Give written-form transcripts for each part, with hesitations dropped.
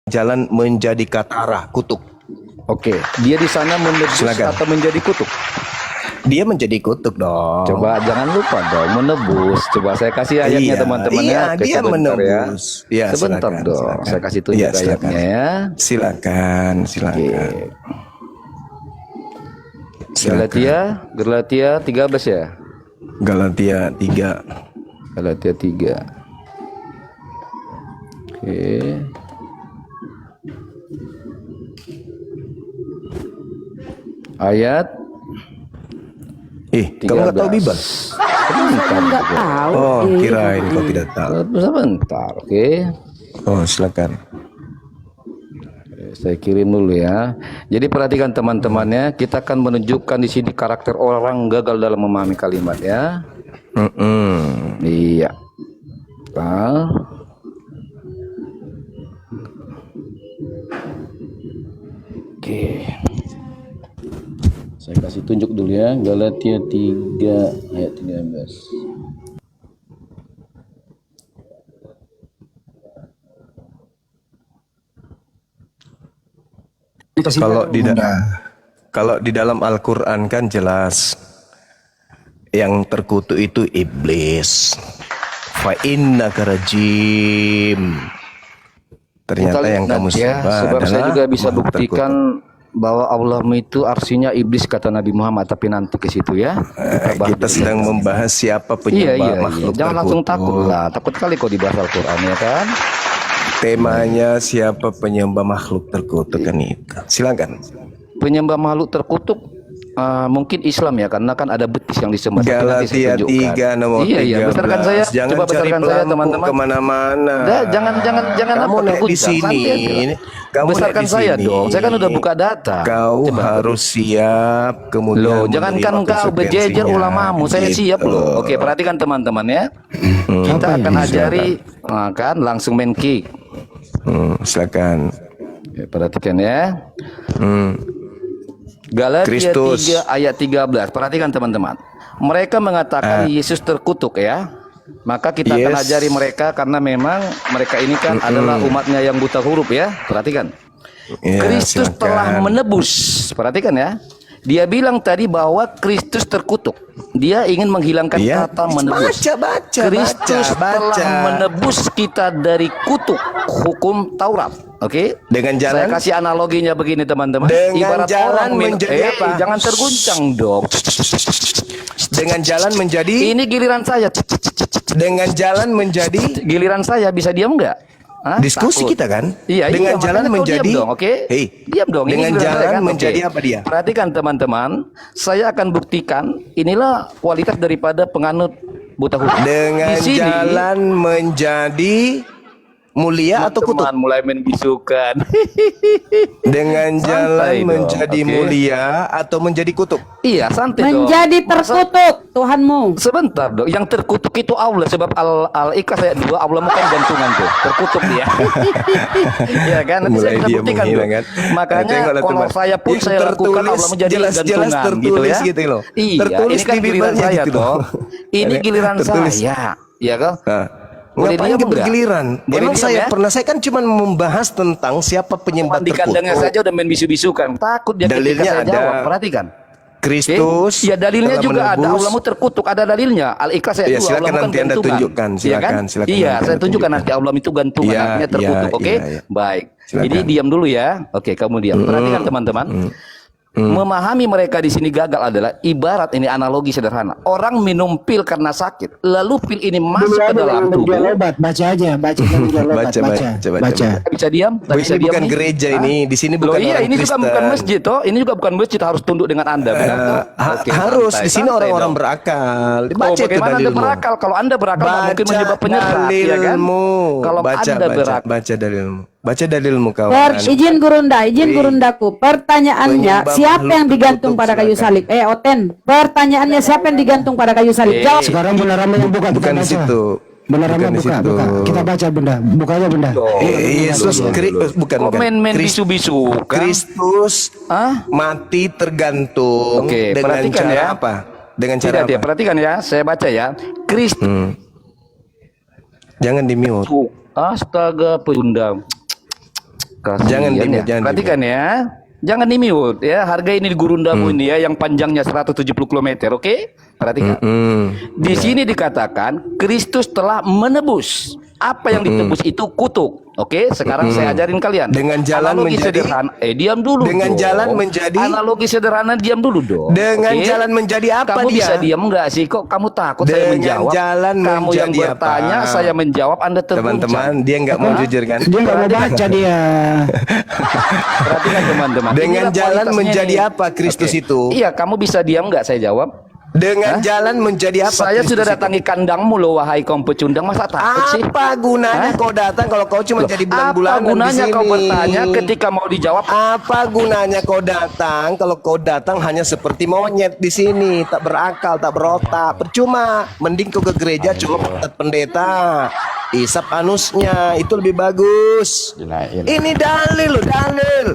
jalan menjadi katara, kutuk. Oke, dia di sana menebus Silakan. atau menjadi kutuk? Dia menjadi kutuk dong. Coba jangan lupa dong menebus. Coba saya kasih ayatnya Iya, teman-teman iya, ya. Oke, dia sebentar menebus. ya. Ya, Sebentar silakan, dong. silakan. Saya kasih tunjuk Iya, silakan. ayatnya ya. Silakan, silakan. Oke. Silakan. Galatia 13 ya. Galatia 3. Galatia 3. Oke. Ayat Kamu nggak tahu 13. Bible? Saya nggak tahu. Oh, kirain kau tidak tahu. Sebentar, oke. Oh, silakan. Saya kirim dulu ya. Jadi perhatikan teman-temannya, kita akan menunjukkan di sini karakter orang gagal dalam memahami kalimat ya. Iya. Nah. Oke. Saya kasih tunjuk dulu ya, Galatia 3 ayat 13. Kalau di dalam Al-Qur'an kan jelas yang terkutuk itu iblis. Fa innaka rajim. Ternyata yang kamu ya, sembah sebab saya adalah juga bisa makhluk buktikan bahwa Allah itu arsinya iblis kata Nabi Muhammad, tapi nanti ke situ ya. Kita sedang membahas siapa Iya, penyembah makhluk Jangan langsung terkutuk. takut lah. Takut kali kok dibahas Al-Qur'an ya kan? Temanya siapa penyembah makhluk terkutuk kan itu. Silakan. Penyembah makhluk terkutuk mungkin Islam ya, karena kan ada betis yang disembah. Galatia 3 nomor 13. Iya, besarkan saya. Jangan Coba cari besarkan saya pelampu teman-teman. kemana-mana. Jangan Kamu apa, naik di terguncang. sini. Santai aja. Kamu Besarkan naik di saya sini. dong. Saya kan udah buka data. Kau Coba. harus siap kemudian. Loh, jangankan kau berjejer ulamamu, saya siap loh. Oke, perhatikan teman-teman ya. Kita akan ajari kan langsung main kick. Silakan. Oke, perhatikan ya. Galatia Kristus. 3 ayat 13. Perhatikan teman-teman. Mereka mengatakan Yesus terkutuk ya. Maka kita akan Yes. ajari mereka karena memang mereka ini kan adalah umatnya yang buta huruf ya. Perhatikan. Ya, Kristus silakan. telah menebus. Perhatikan ya. Dia bilang tadi bahwa Kristus terkutuk. Dia ingin menghilangkan Iya. kata menebus. Baca, Kristus telah menebus kita dari kutuk hukum Taurat. Oke? Dengan Saya jalan kasih analoginya begini teman-teman. Dengan jalan menjadi apa? Jangan terguncang dong. dengan jalan menjadi Ini giliran saya. dengan jalan menjadi Giliran saya, bisa diam nggak? Hah? diskusi Takut. kita kan? Iya, dengan iya, jalan makanya kau menjadi diam dong, oke? Hei, Diam dong. Ini dengan giliran saya, jalan kan? menjadi Oke. apa dia? Perhatikan teman-teman, saya akan buktikan inilah kualitas daripada penganut buta huruf. Dengan Di sini, jalan menjadi mulia atau kutuk? teman mulai main bisukan. Dengan jalan Santai dong, menjadi oke. mulia atau menjadi kutuk? Iya, santai dong. Menjadi terkutuk Tuhanmu. Sebentar dong, yang terkutuk itu Allah, sebab Al-Ikhlas ayat 2, Allah bukan gantungan tuh, terkutuk dia. Iya kan, nanti saya Mulai bisa dia buktikan tuh. menghilang kan. Makanya Tengoklah, kalau teman. saya pun Yang saya lakukan tertulis, Allah menjadi jelas-jelas gantungan gitu tertulis ya. gitu loh. Iya, Tertulis ini kan di giliran Bible-nya saya gitu toh. loh. Ini giliran Tertulis. saya, ya kan? Nah, Boleh ngapain diam kita nggak? bergiliran? Boleh Emang diam saya ya? pernah, saya kan cuma membahas tentang siapa penyembah Di kandangnya terkutuk. saja udah main bisu-bisukan. Takut dia ketika Dalilnya saya ada. jawab. Perhatikan. Kristus Ya dalilnya telah juga ada, menebus. Allahmu terkutuk, ada dalilnya. Al-Ikhlas ayat 2, Iya, silakan Allah bukan nanti Anda gantungan. tunjukkan, Iya silakan, kan? silakan Iya, nanti saya Anda tunjukkan tunjukkan. nanti Allah itu gantungan, Iya, artinya terkutuk. iya, Oke? iya. Baik. Silakan. Jadi diam dulu ya. Oke, kamu diam. Perhatikan teman-teman. Memahami mereka di sini gagal adalah ibarat, ini analogi sederhana. Orang minum pil karena sakit, lalu pil ini masuk ke dalam tubuh. Baca aja, baca baca. Bisa diam? Tak bisa Ini diam bukan nih? gereja Hah? ini, di sini Loh bukan iya, orang ini juga Kristen. bukan masjid toh. Ini juga bukan masjid, harus tunduk dengan Anda. benar toh? Oke, Harus santai, di sini santai orang-orang dong. berakal. Oh, Baca itu bagaimana Anda dalilmu. berakal? Kalau Anda berakal nggak mungkin Baca menyebab penyesat, ya kan? dalilmu. Kalau Anda berakal, Baca dalilmu. Baca dalilmu kawan. Izin gurundaku. Pertanyaannya, Penyembah siapa yang makhluk digantung terkutuk, pada kayu silakan. salib? Oten. Pertanyaannya, siapa yang digantung pada kayu salib? Jawab. Sekarang Bunda Rama yang buka, kita Bukan di baca. situ. Bunda Rama Bukan di buka, situ. buka. Kita baca Bunda, bukanya Bunda. Yesus bukan kok bukan. main Kristus bisu-bisu kan? Kristus Hah? mati tergantung Oke, dengan perhatikan cara ya. apa? Dengan cara Tidak, dia apa? perhatikan ya. Saya baca ya. Kristus. Jangan di mute. Astaga, Bunda. Kasihan Jangan ya. di-mute, jangan Perhatikan ya. Jangan di-mute ya. Harga ini di Gurundamu ini ya yang panjangnya 170 km, oke? Perhatikan. Di sini dikatakan Kristus telah menebus. Apa yang ditebus itu kutuk. Oke, sekarang saya ajarin kalian. Dengan jalan analogi menjadi- sederhana. Diam dulu. Dengan dong. jalan menjadi- analogi sederhana, diam dulu dong. Dengan Oke? jalan menjadi apa kamu dia? bisa diam enggak sih? Kok kamu takut saya Dengan menjawab? jalan kamu yang menjadi bertanya, apa? saya menjawab, Anda terguncang. Teman-teman, dia nggak mau jujur kan? Dia nggak mau baca dia. Perhatikan teman-teman. Dengan Inilah jalan kualitasnya menjadi nih. apa Kristus Oke. itu? Iya, kamu bisa diam nggak saya jawab? Dengan jalan menjadi apa? Saya Kristus sudah itu? datangi kandangmu loh, wahai kaum pecundang. Masa takut sih? Apa gunanya Hah? kau datang kalau kau cuma Loh, jadi apa bulan-bulanan di gunanya sini? kau bertanya ketika mau dijawab? Apa gunanya kau datang kalau kau datang hanya seperti monyet di sini, tak berakal, tak berotak, percuma. Mending kau ke gereja cuma petat pendeta, isap anusnya, itu lebih bagus. Ini dalil loh, dalil.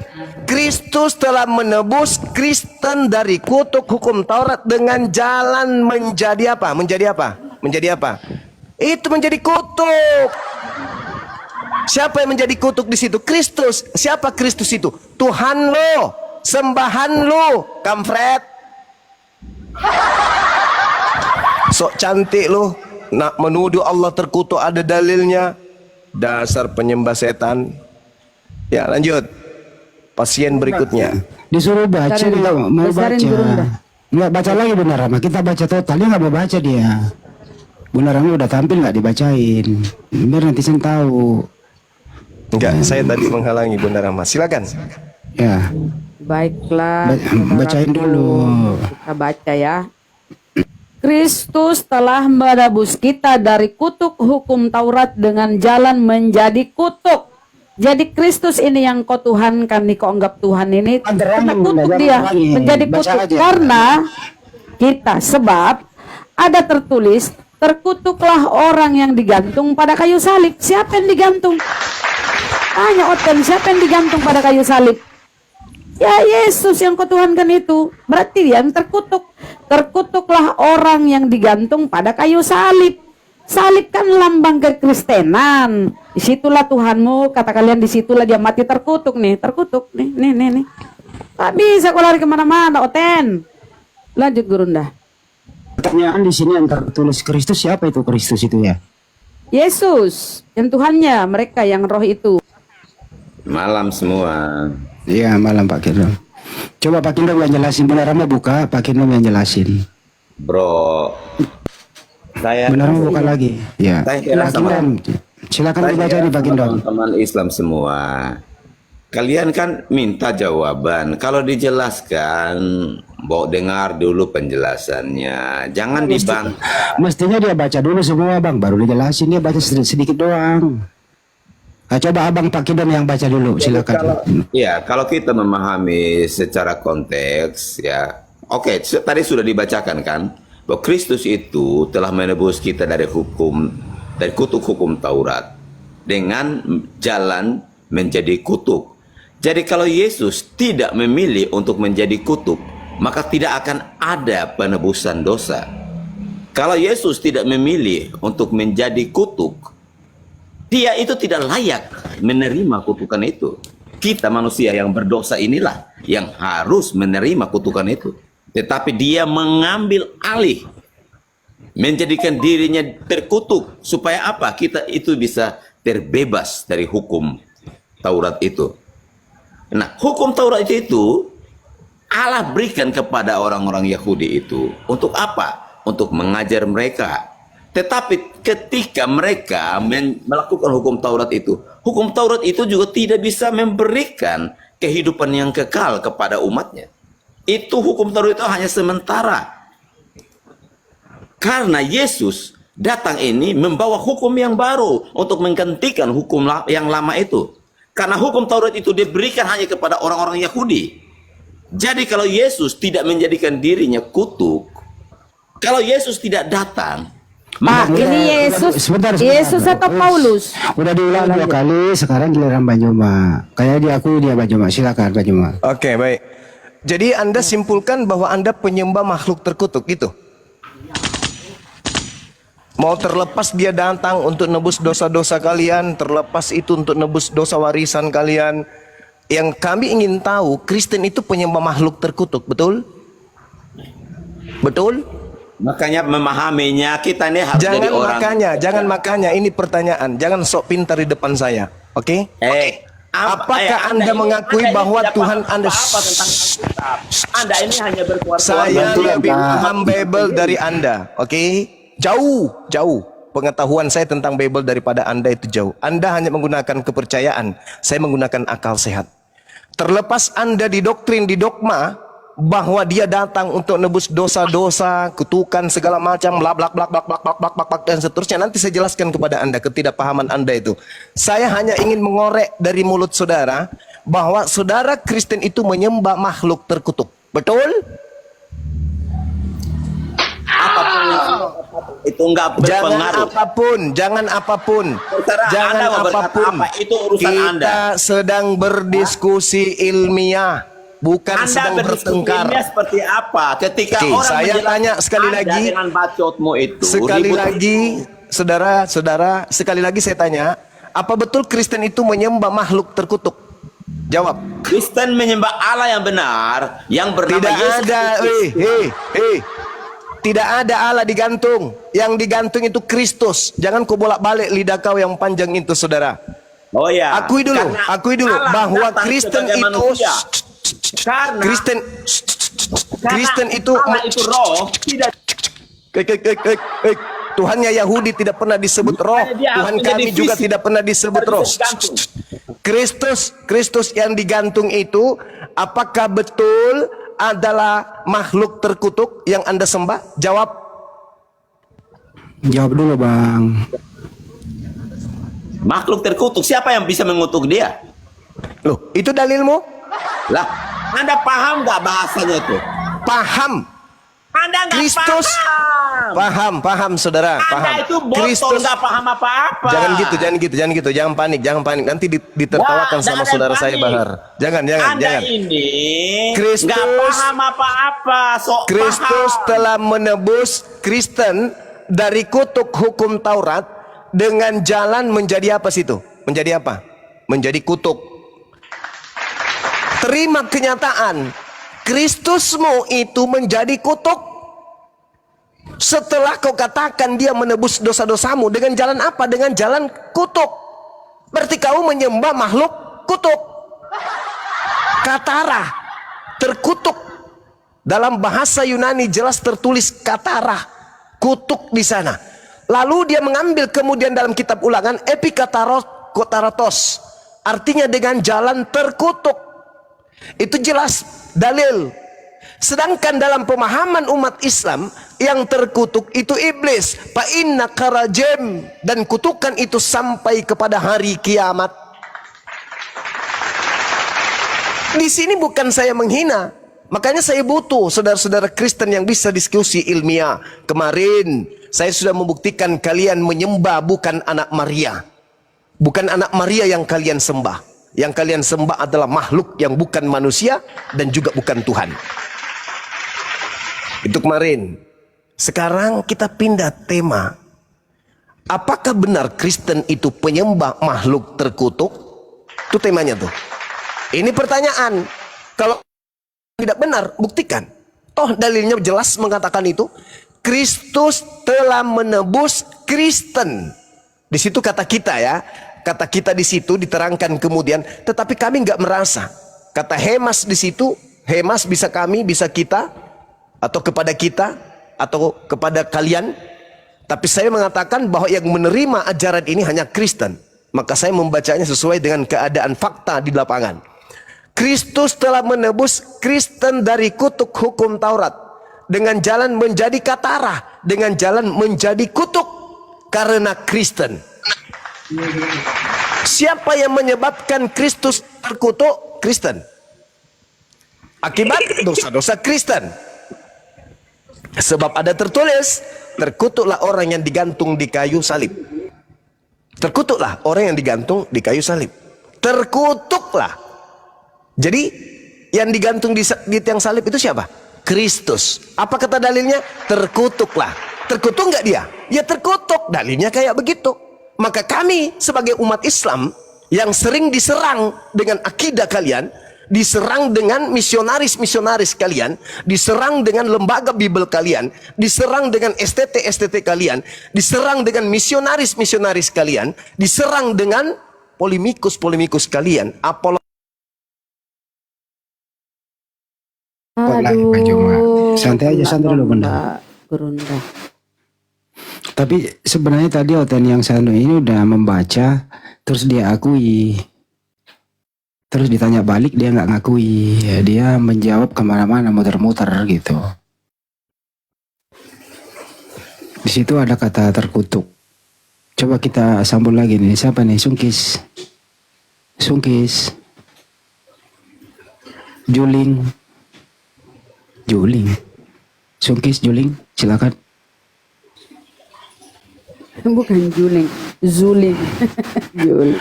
Kristus telah menebus Kristen dari kutuk hukum Taurat dengan jalan menjadi apa? Menjadi apa? Menjadi apa? Itu menjadi kutuk. Siapa yang menjadi kutuk di situ? Kristus. Siapa Kristus itu? Tuhan lo, sembahan lo, kampret. Sok cantik lo, nak menuduh Allah terkutuk, ada dalilnya. Dasar penyembah setan. Ya, lanjut. Pasien berikutnya. Disuruh baca Besarin, dia nggak mau besarin baca. Gurunda. Nggak baca lagi Bunda Rama. Kita baca total, dia nggak mau baca dia. Bunda Rama udah tampil nggak dibacain. Biar netizen tahu. Enggak, saya tadi menghalangi Bunda Rahma. Silakan. Ya, Baiklah. bacain saudaraku. dulu. Kita baca ya. Kristus telah menebus kita dari kutuk hukum Taurat dengan jalan menjadi kutuk. Jadi Kristus ini yang kau tuhankan nih, kau anggap Tuhan ini, kena kutuk dia, menjadi Baca kutuk aja. karena kita, sebab ada tertulis, terkutuklah orang yang digantung pada kayu salib. Siapa yang digantung? Tanya Oten, siapa yang digantung pada kayu salib? Ya Yesus yang kau tuhankan itu. Berarti dia yang terkutuk. Terkutuklah orang yang digantung pada kayu salib. Salib kan lambang kekristenan. Disitulah Tuhanmu, kata kalian, disitulah dia mati terkutuk nih. Terkutuk nih. Tak bisa kau lari kemana-mana Oten. Lanjut Gurunda. Pertanyaan di sini yang tertulis Kristus, siapa itu Kristus itu ya? Yesus yang Tuhannya, mereka yang roh itu. Malam semua. Iya, malam Pak Kindom. Coba Pak Kindom yang jelasin. Bunda Rama buka, Pak Kindom yang jelasin. Bro, saya Bunda Rama buka lagi. Ya. Saya kira Pak sama- Kindom, silakan dibaca nih Pak Kindom. teman-teman Islam semua. Kalian kan minta jawaban. Kalau dijelaskan, bawa dengar dulu penjelasannya. Jangan dibang. Mestinya dia baca dulu semua Bang, baru dijelasin. Dia baca sedikit doang. Nah, coba Abang Pak Kindom yang baca dulu, silakan. Ya, kalau kita memahami secara konteks, ya, oke, tadi sudah dibacakan kan, bahwa Kristus itu telah menebus kita dari kutuk hukum Taurat dengan jalan menjadi kutuk. Jadi kalau Yesus tidak memilih untuk menjadi kutuk, maka tidak akan ada penebusan dosa. Kalau Yesus tidak memilih untuk menjadi kutuk, dia itu tidak layak menerima kutukan itu. Kita manusia yang berdosa inilah yang harus menerima kutukan itu. Tetapi dia mengambil alih, menjadikan dirinya terkutuk. Supaya apa? Kita itu bisa terbebas dari hukum Taurat itu. Nah, hukum Taurat itu Allah berikan kepada orang-orang Yahudi itu. Untuk apa? Untuk mengajar mereka. Tetapi ketika mereka melakukan hukum Taurat itu juga tidak bisa memberikan kehidupan yang kekal kepada umatnya. Itu hukum Taurat itu hanya sementara. Karena Yesus datang ini membawa hukum yang baru untuk menggantikan hukum yang lama itu. Karena hukum Taurat itu diberikan hanya kepada orang-orang Yahudi. Jadi kalau Yesus tidak menjadikan dirinya kutuk, kalau Yesus tidak datang, Pak, ini Yesus, Sebentar. Yesus atau Paulus? Udah diulang 2 kali, sekarang giliran Bang Joma. Kayak diakui dia Bang Joma. Silakan Bang Joma. Oke, baik. Jadi Anda simpulkan bahwa Anda penyembah makhluk terkutuk gitu. Mau terlepas dia datang untuk nebus dosa-dosa kalian, terlepas itu untuk nebus dosa warisan kalian. Yang kami ingin tahu, Kristen itu penyembah makhluk terkutuk, betul? Betul? Makanya memahaminya kita ini harus jadi orang. Jangan makanya, ini pertanyaan. Jangan sok pintar di depan saya, oke? Apakah Anda mengakui bahwa Tuhan Anda tentang Alkitab? Anda ini hanya berkuasa. Saya lebih paham Bible dari Anda, oke? Jauh pengetahuan saya tentang Bible daripada Anda itu jauh. Anda hanya menggunakan kepercayaan, saya menggunakan akal sehat. Terlepas Anda didoktrin, didogma bahwa dia datang untuk nebus dosa-dosa, kutukan segala macam, bla bla bla bla bla bla bla bla dan seterusnya. Nanti saya jelaskan kepada Anda ketidakpahaman Anda itu. Saya hanya ingin mengorek dari mulut saudara bahwa saudara Kristen itu menyembah makhluk terkutuk. Betul? Apapun itu enggak berpengaruh. Jangan apapun. Terserah Anda mau berkata apa, itu urusan Anda. Kita sedang berdiskusi ilmiah, bukan sedang bertengkar. Ilmiah seperti apa? Ketika Oke, orang saya tanya sekali Anda lagi, dengan bacotmu itu. sekali lagi, saudara, sekali lagi saya tanya, apa betul Kristen itu menyembah makhluk terkutuk? Jawab. Kristen menyembah Allah yang benar, yang bernama Tidak Yesus ada, Kristus. Tidak ada Allah digantung. Yang digantung itu Kristus. Jangan kau bolak-balik lidah kau yang panjang itu, saudara. Oh ya. Akui dulu Allah bahwa datang Kristen sebagai itu manusia. Karena Kristen itu Allah itu roh, tidak Tuhannya Yahudi tidak pernah disebut roh. Tuhan kami juga tidak pernah disebut roh. Kristus yang digantung itu apakah betul adalah makhluk terkutuk yang Anda sembah? Jawab. Jawab dulu, Bang. makhluk terkutuk. Siapa yang bisa mengutuk dia? Loh, itu dalilmu? Lah, Anda paham nggak bahasanya itu? Paham. Anda nggak Kristus paham. paham saudara, Anda paham. itu botol nggak paham apa-apa. Jangan gitu, jangan panik. Nanti ditertawakan sama saudara saya Bahar. Jangan. Anda ini Kristus- nggak paham apa-apa. Kristus Paham. telah menebus Kristen dari kutuk hukum Taurat dengan jalan menjadi apa situ? Menjadi apa? Menjadi kutuk. Terima kenyataan, Kristusmu itu menjadi kutuk. Setelah kau katakan dia menebus dosa-dosamu dengan jalan apa? Dengan jalan kutuk. Berarti kau menyembah makhluk kutuk. Katara, terkutuk. Dalam bahasa Yunani jelas tertulis katara, kutuk di sana. Lalu dia mengambil kemudian dalam kitab Ulangan epikataratos, artinya dengan jalan terkutuk. Itu jelas dalil. Sedangkan dalam pemahaman umat Islam yang terkutuk itu iblis, fa inna karajem, dan kutukan itu sampai kepada hari kiamat. Di sini bukan saya menghina, makanya saya butuh saudara-saudara Kristen yang bisa diskusi ilmiah. Kemarin saya sudah membuktikan kalian menyembah bukan anak Maria. Bukan anak Maria yang kalian sembah. Yang kalian sembah adalah makhluk yang bukan manusia dan juga bukan Tuhan. Itu kemarin. Sekarang kita pindah tema. Apakah benar Kristen itu penyembah makhluk terkutuk? Itu temanya tuh. Ini pertanyaan. Kalau tidak benar, buktikan. Toh dalilnya jelas mengatakan itu. Kristus telah menebus Kristen. Di situ kata kita ya. Kata kita di situ diterangkan kemudian. Tetapi kami nggak merasa. Kata Hemas di situ. Hemas bisa kami, bisa kita. Atau kepada kita. Atau kepada kalian. Tapi saya mengatakan bahwa yang menerima ajaran ini hanya Kristen. Maka saya membacanya sesuai dengan keadaan fakta di lapangan. Kristus telah menebus Kristen dari kutuk hukum Taurat. Dengan jalan menjadi katara. Dengan jalan menjadi kutuk. Karena Kristen. Siapa yang menyebabkan Kristus terkutuk? Kristen. Akibat dosa-dosa Kristen. Sebab ada tertulis, terkutuklah orang yang digantung di kayu salib. Terkutuklah orang yang digantung di kayu salib. Terkutuklah. Jadi yang digantung di tiang salib itu siapa? Kristus. Apa kata dalilnya? Terkutuklah. Terkutuk nggak dia? Ya terkutuk. Dalilnya kayak begitu. Maka kami sebagai umat Islam yang sering diserang dengan akidah kalian, diserang dengan misionaris-misionaris kalian, diserang dengan lembaga Bible kalian, diserang dengan STT-STT kalian, diserang dengan misionaris-misionaris kalian, diserang dengan polemikus-polemikus kalian, Aduh. Pak Juma. Santai aja, santai dulu Bunda. Mbak Gurunda. Tapi sebenarnya tadi Oten yang satu ini udah membaca, terus dia akui. Terus ditanya balik dia nggak ngakui. Ya, dia menjawab kemana-mana, muter-muter gitu. Di situ ada kata terkutuk. Coba kita sambung lagi nih. Siapa nih? Sungkis. Sungkis. Juling. Juling. Sungkis, Juling. Silakan. Bukan juling, zuling. Juling.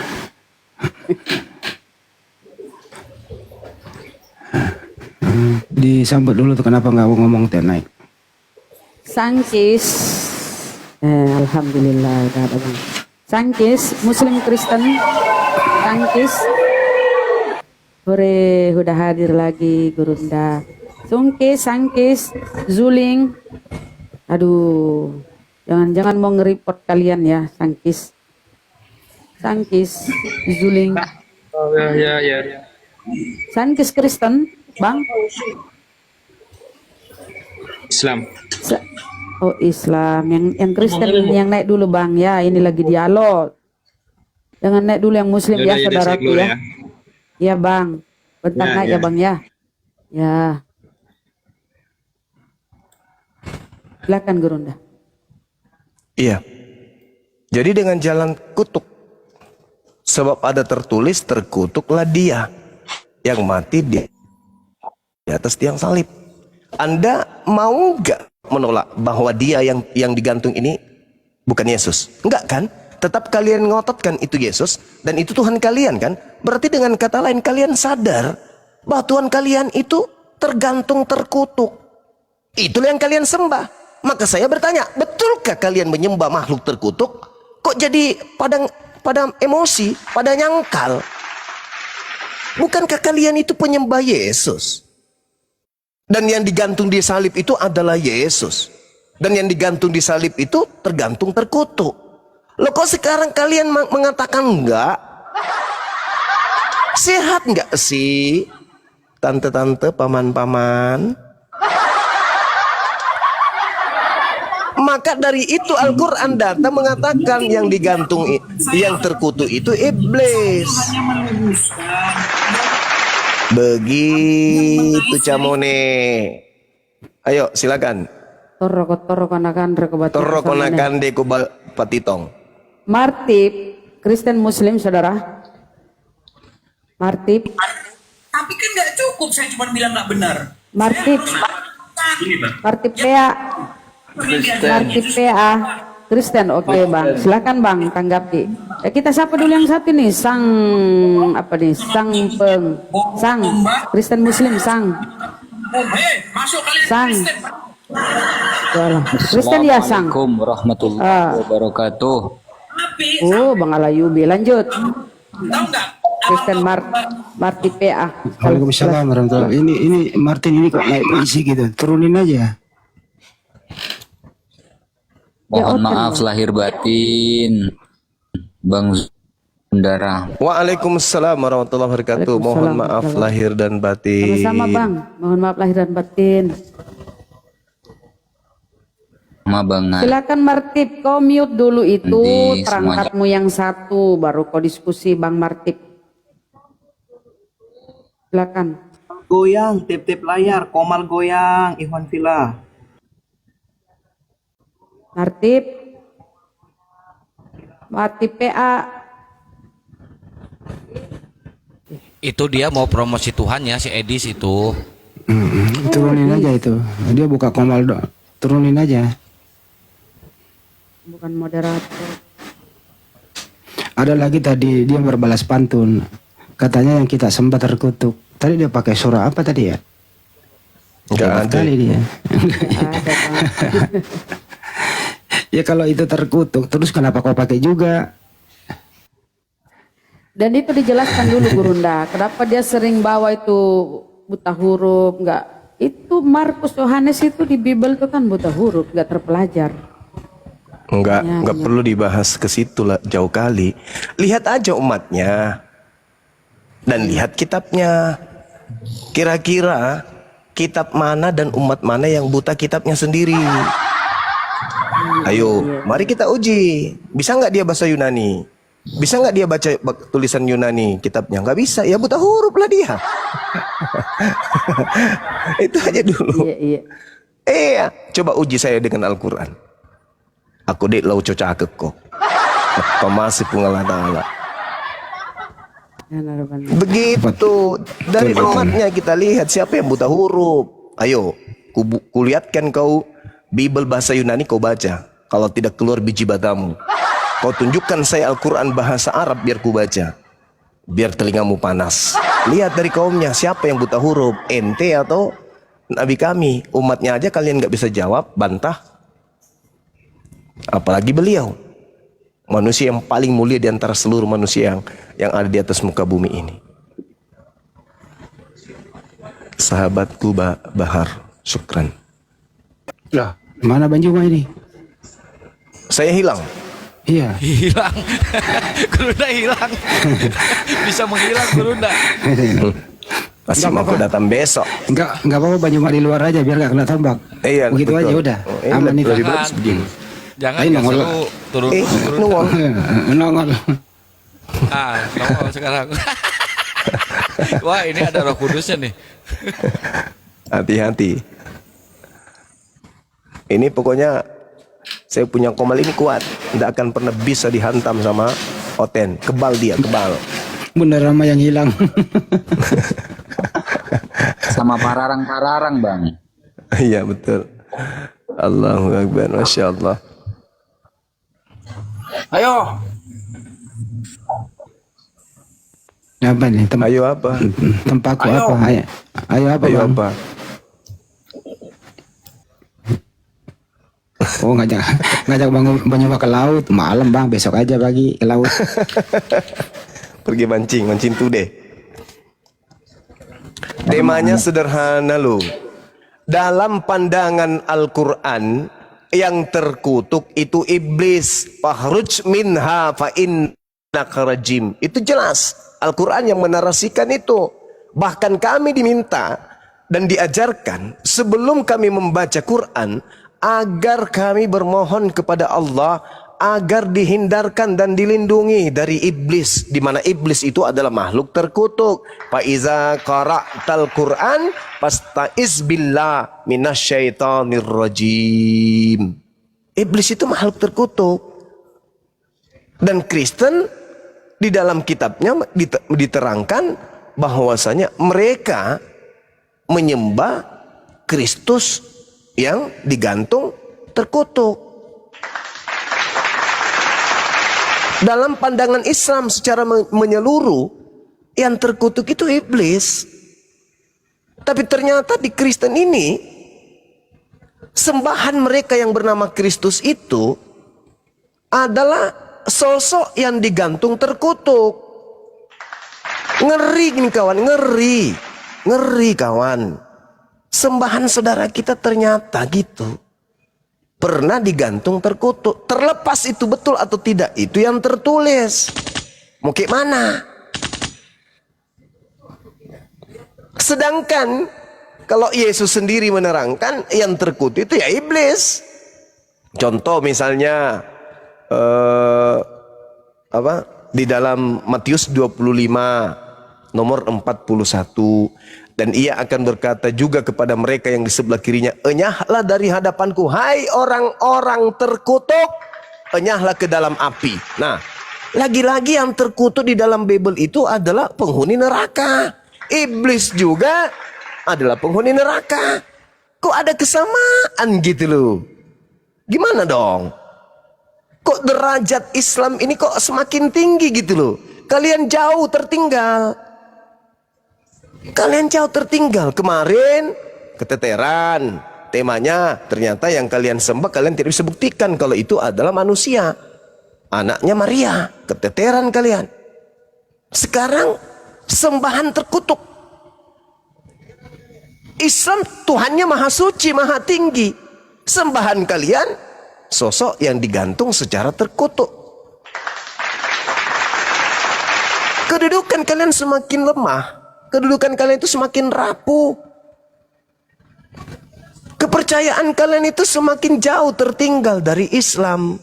Disambut dulu tuh, kenapa nggak mau ngomong teh naik? Sangkis. Alhamdulillah udah ada Bang. Sangkis, Muslim Kristen. Sangkis. Hore, udah hadir lagi Gurunda. Sungkis, Sangkis, Zuling. Aduh, jangan mau nge-report kalian ya, Sangkis. Sangkis, Zuling. Oh ya. Sangkis Kristen, Bang. Islam. Oh Islam, yang Kristen yang naik dulu Bang ya, ini lagi dialog. Jangan naik dulu yang Muslim ya, saudaraku ya. Ya Bang, bentar naik ya Bang ya. Ya. Silakan Gurunda. Iya. Jadi dengan jalan kutuk. Sebab ada tertulis terkutuklah dia yang mati di atas tiang salib. Anda mau nggak menolak bahwa dia yang digantung ini bukan Yesus? Enggak kan? Tetap kalian ngototkan itu Yesus dan itu Tuhan kalian kan? Berarti dengan kata lain kalian sadar bahwa Tuhan kalian itu tergantung terkutuk. Itulah yang kalian sembah. Maka saya bertanya, betulkah kalian menyembah makhluk terkutuk? Kok jadi pada emosi, pada nyangkal? Bukankah kalian itu penyembah Yesus? Dan yang digantung di salib itu adalah Yesus. Dan yang digantung di salib itu tergantung terkutuk. Loh kok sekarang kalian mengatakan enggak? Sehat enggak sih? Tante-tante, paman-paman? Maka dari itu Al-Quran datang mengatakan yang digantung, yang terkutuk itu iblis. Begitu Camone. Ayo silakan. Torokonakan deko patitong. Martip, Kristen Muslim saudara. Martip. Tapi kan nggak cukup, saya cuma bilang nggak benar. Martip. Ini bang. Martip PA. Martip PA. Kristen, oke Bang. Silakan Bang tanggapi. Kita sapa dulu yang satu nih, Sang Kristen Muslim Sang. Masuk kalian Sang. Kristen. Kristen ya Sang. Assalamualaikum warahmatullahi wabarakatuh. Tapi Oh, Bang Alayubi lanjut. tahu nggak? Kristen Martip PA. Waalaikumsalam warahmatullahi. Ini Martin ini kok naik isi gitu. Turunin aja. Mohon maaf lahir batin, Bang Sundara. Waalaikumsalam warahmatullahi wabarakatuh. Mohon maaf lahir dan batin. Sama-sama Bang. Mohon maaf lahir dan batin. Sama banget. Silakan Martip, kau mute dulu itu Nanti perangkatmu yang satu, baru kau diskusi Bang Martip. Silakan. Goyang, tip-tip layar, Komal goyang, Ikhwan Villa. Martip PA. Itu dia mau promosi Tuhan ya, si Edis itu. Turunin aja itu. Dia buka Komal dong. Turunin aja. Bukan moderator. Ada lagi tadi dia berbalas pantun. Katanya yang kita sembah terkutuk. Tadi dia pakai surah apa tadi ya? Enggak ada. Kali dia. Ada Bang. Ya kalau itu terkutuk, terus kenapa kau pakai juga? Dan itu dijelaskan dulu Gurunda. Kenapa dia sering bawa itu buta huruf? Enggak. Itu Markus Yohanes itu di Bible itu kan buta huruf, enggak terpelajar. Enggak perlu dibahas ke situ lah, jauh kali. Lihat aja umatnya. Dan lihat kitabnya. Kira-kira kitab mana dan umat mana yang buta kitabnya sendiri? Ayo, mari kita uji. Bisa nggak dia bahasa Yunani? Bisa nggak dia baca tulisan Yunani kitabnya? Nggak bisa, ya buta huruf lah dia. Itu aja dulu. Iya, coba uji saya dengan Al-Quran. Aku dek lau coca keko. Apa masih pungalah ta'ala. Begitu. Dari umatnya kita lihat siapa yang buta huruf. Ayo, kulihatkan kau Bible bahasa Yunani kau baca. Kalau tidak keluar biji batamu. Kau tunjukkan saya Al-Quran bahasa Arab biar ku baca. Biar telingamu panas. Lihat dari kaumnya siapa yang buta huruf, ente atau Nabi kami. Umatnya aja kalian gak bisa jawab, bantah. Apalagi beliau, manusia yang paling mulia di antara seluruh manusia yang ada di atas muka bumi ini. Sahabatku Bahar, syukran. Lah, mana Banjuma ini? Saya hilang. Iya. Hilang. Gurunda hilang. Bisa menghilang Gurunda. Masih mau aku datang besok. Enggak apa-apa Banjuma di luar aja biar gak kena tombak. Iya, begitu betul. aja udah. Oh, Aman itu. lebih bagus begini. Jangan Ayo, nongol. seru turun Gurunda. Nongol. Nongol. Nongol sekarang. Wah, ini ada Roh Kudusnya nih. Hati-hati. Ini pokoknya saya punya Komal ini kuat, tidak akan pernah bisa dihantam sama Oten. Kebal dia, kebal. Bener sama yang hilang. Sama pararang-pararang bang. Iya betul. Allahu Akbar, Masya Allah. Ayo. Apa nih? Ayo apa? Tempaku Ayo. apa? Ayo apa Ayo bang? apa? Oh ngajak Banjuma ke laut. Malam bang, besok aja pagi ke laut. Pergi mancing today. Temanya sederhana loh. Dalam pandangan Al-Quran, yang terkutuk itu iblis. Fahruj minha fa innaka rajim. Itu jelas. Al-Quran yang menarasikan itu. Bahkan kami diminta dan diajarkan sebelum kami membaca Quran, agar kami bermohon kepada Allah agar dihindarkan dan dilindungi dari iblis, di mana iblis itu adalah makhluk terkutuk. Fa iza qara'tal Qur'an fasta'iz billah minasyaitonir rajim. Iblis itu makhluk terkutuk. Dan Kristen di dalam kitabnya diterangkan bahwasanya mereka menyembah Kristus yang digantung terkutuk. Dalam pandangan Islam secara menyeluruh, yang terkutuk itu iblis. Tapi ternyata di Kristen ini, sembahan mereka yang bernama Kristus itu adalah sosok yang digantung terkutuk. Ngeri nih kawan, ngeri kawan. Sembahan saudara kita ternyata gitu, pernah digantung terkutuk. Terlepas itu betul atau tidak, itu yang tertulis. Mau kayak mana? Sedangkan kalau Yesus sendiri menerangkan yang terkutuk itu ya iblis. Contoh misalnya di dalam Matius 25 nomor 41. Dan ia akan berkata juga kepada mereka yang di sebelah kirinya, enyahlah dari hadapanku, hai orang-orang terkutuk, enyahlah ke dalam api. Nah, lagi-lagi yang terkutuk di dalam Bible itu adalah penghuni neraka. Iblis juga adalah penghuni neraka. Kok ada kesamaan gitu loh? Gimana dong? Kok derajat Islam ini kok semakin tinggi gitu loh? Kalian jauh tertinggal. Kalian jauh tertinggal. Kemarin keteteran, temanya ternyata yang kalian sembah kalian tidak bisa buktikan kalau itu adalah manusia, anaknya Maria, keteteran kalian. Sekarang sembahan terkutuk. Islam Tuhannya maha suci, maha tinggi. Sembahan kalian sosok yang digantung secara terkutuk. Kedudukan kalian semakin lemah, kedudukan kalian itu semakin rapuh. Kepercayaan kalian itu semakin jauh tertinggal dari Islam.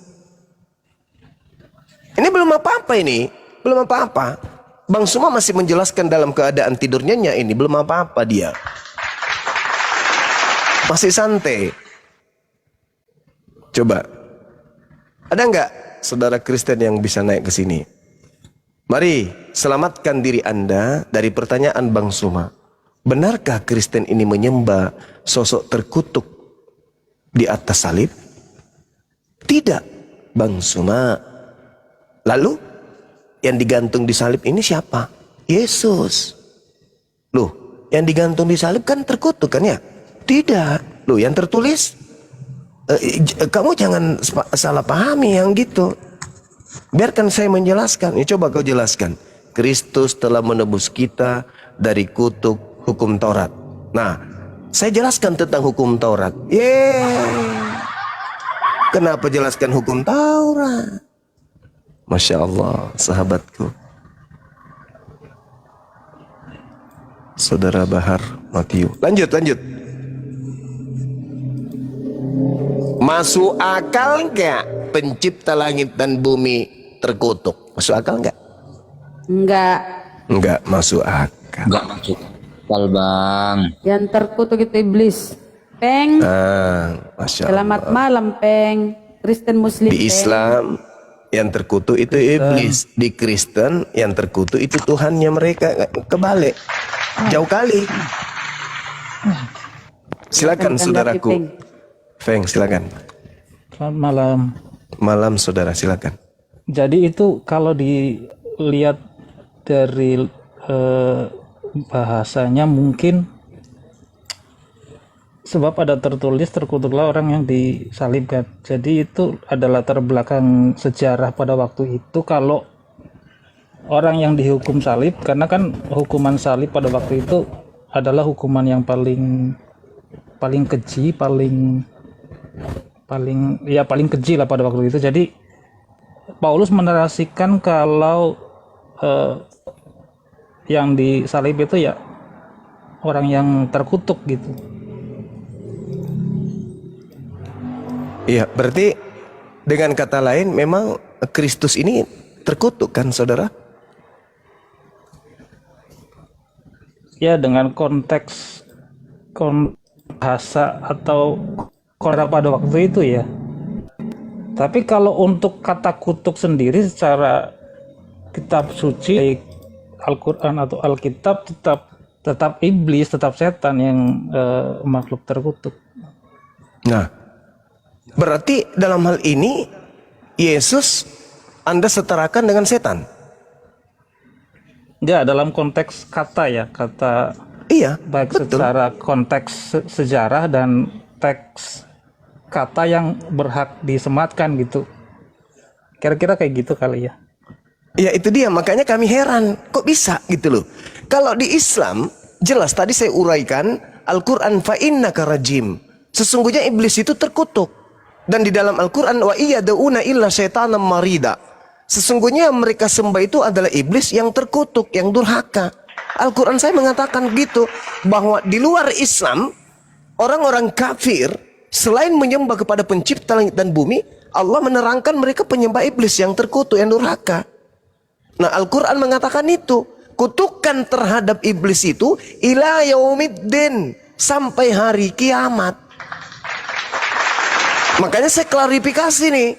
Ini belum apa-apa ini, belum apa-apa. Bang Suma masih menjelaskan dalam keadaan tidurnya ini belum apa-apa dia. Masih santai. Coba. Ada nggak saudara Kristen yang bisa naik ke sini? Mari selamatkan diri Anda dari pertanyaan Bang Suma. Benarkah Kristen ini menyembah sosok terkutuk di atas salib? Tidak, Bang Suma. Lalu yang digantung di salib ini siapa? Yesus. Loh, yang digantung di salib kan terkutuk kan ya? Tidak. Loh, yang tertulis kamu jangan salah pahami yang gitu. Biarkan saya menjelaskan. Ya, coba kau jelaskan. Kristus telah menebus kita dari kutuk hukum Taurat. Nah, saya jelaskan tentang hukum Taurat. Kenapa jelaskan hukum Taurat? Masya Allah, sahabatku. Saudara Bahar Matiu. Lanjut. Masuk akal nggak pencipta langit dan bumi terkutuk? Masuk akal nggak? Enggak masuk akal. Enggak masuk akal, Bang. Yang terkutuk itu iblis. Peng. Masya Selamat Allah. malam, Peng. Kristen Muslim. Di Islam yang terkutuk itu iblis. Di Kristen yang terkutuk itu Tuhannya mereka. Kebalik. Jauh kali. Silakan saudaraku. Feng, silakan. Selamat malam. Malam saudara, silakan. Jadi itu kalau dilihat dari bahasanya mungkin sebab ada tertulis terkutuklah orang yang disalibkan. Jadi itu adalah latar belakang sejarah pada waktu itu kalau orang yang dihukum salib, karena kan hukuman salib pada waktu itu adalah hukuman yang paling keji, paling keji lah pada waktu itu. Jadi Paulus menarasikan kalau yang disalib itu ya orang yang terkutuk gitu. Iya, berarti dengan kata lain memang Kristus ini terkutuk kan saudara? Ya, dengan konteks bahasa atau konteks pada waktu itu ya. Tapi kalau untuk kata kutuk sendiri secara kitab suci baik Al-Quran atau Alkitab tetap iblis, tetap setan yang makhluk terkutuk. Nah, berarti dalam hal ini Yesus Anda setarakan dengan setan? Enggak, dalam konteks kata ya, kata Iya, baik betul. secara konteks sejarah dan teks kata yang berhak disematkan gitu. Kira-kira kayak gitu kali ya. Ya itu dia, makanya kami heran kok bisa gitu loh. Kalau di Islam jelas tadi saya uraikan Al-Quran fa innaka rajim. Sesungguhnya iblis itu terkutuk. Dan di dalam Al-Quran wa iyada'una illa syaitanam marida. Sesungguhnya yang mereka sembah itu adalah iblis yang terkutuk, yang durhaka. Al-Quran saya mengatakan gitu, bahwa di luar Islam orang-orang kafir selain menyembah kepada pencipta langit dan bumi, Allah menerangkan mereka penyembah iblis yang terkutuk, yang durhaka. Nah, Al-Quran mengatakan itu, kutukan terhadap iblis itu ila yaumiddin, sampai hari kiamat. Makanya saya klarifikasi nih,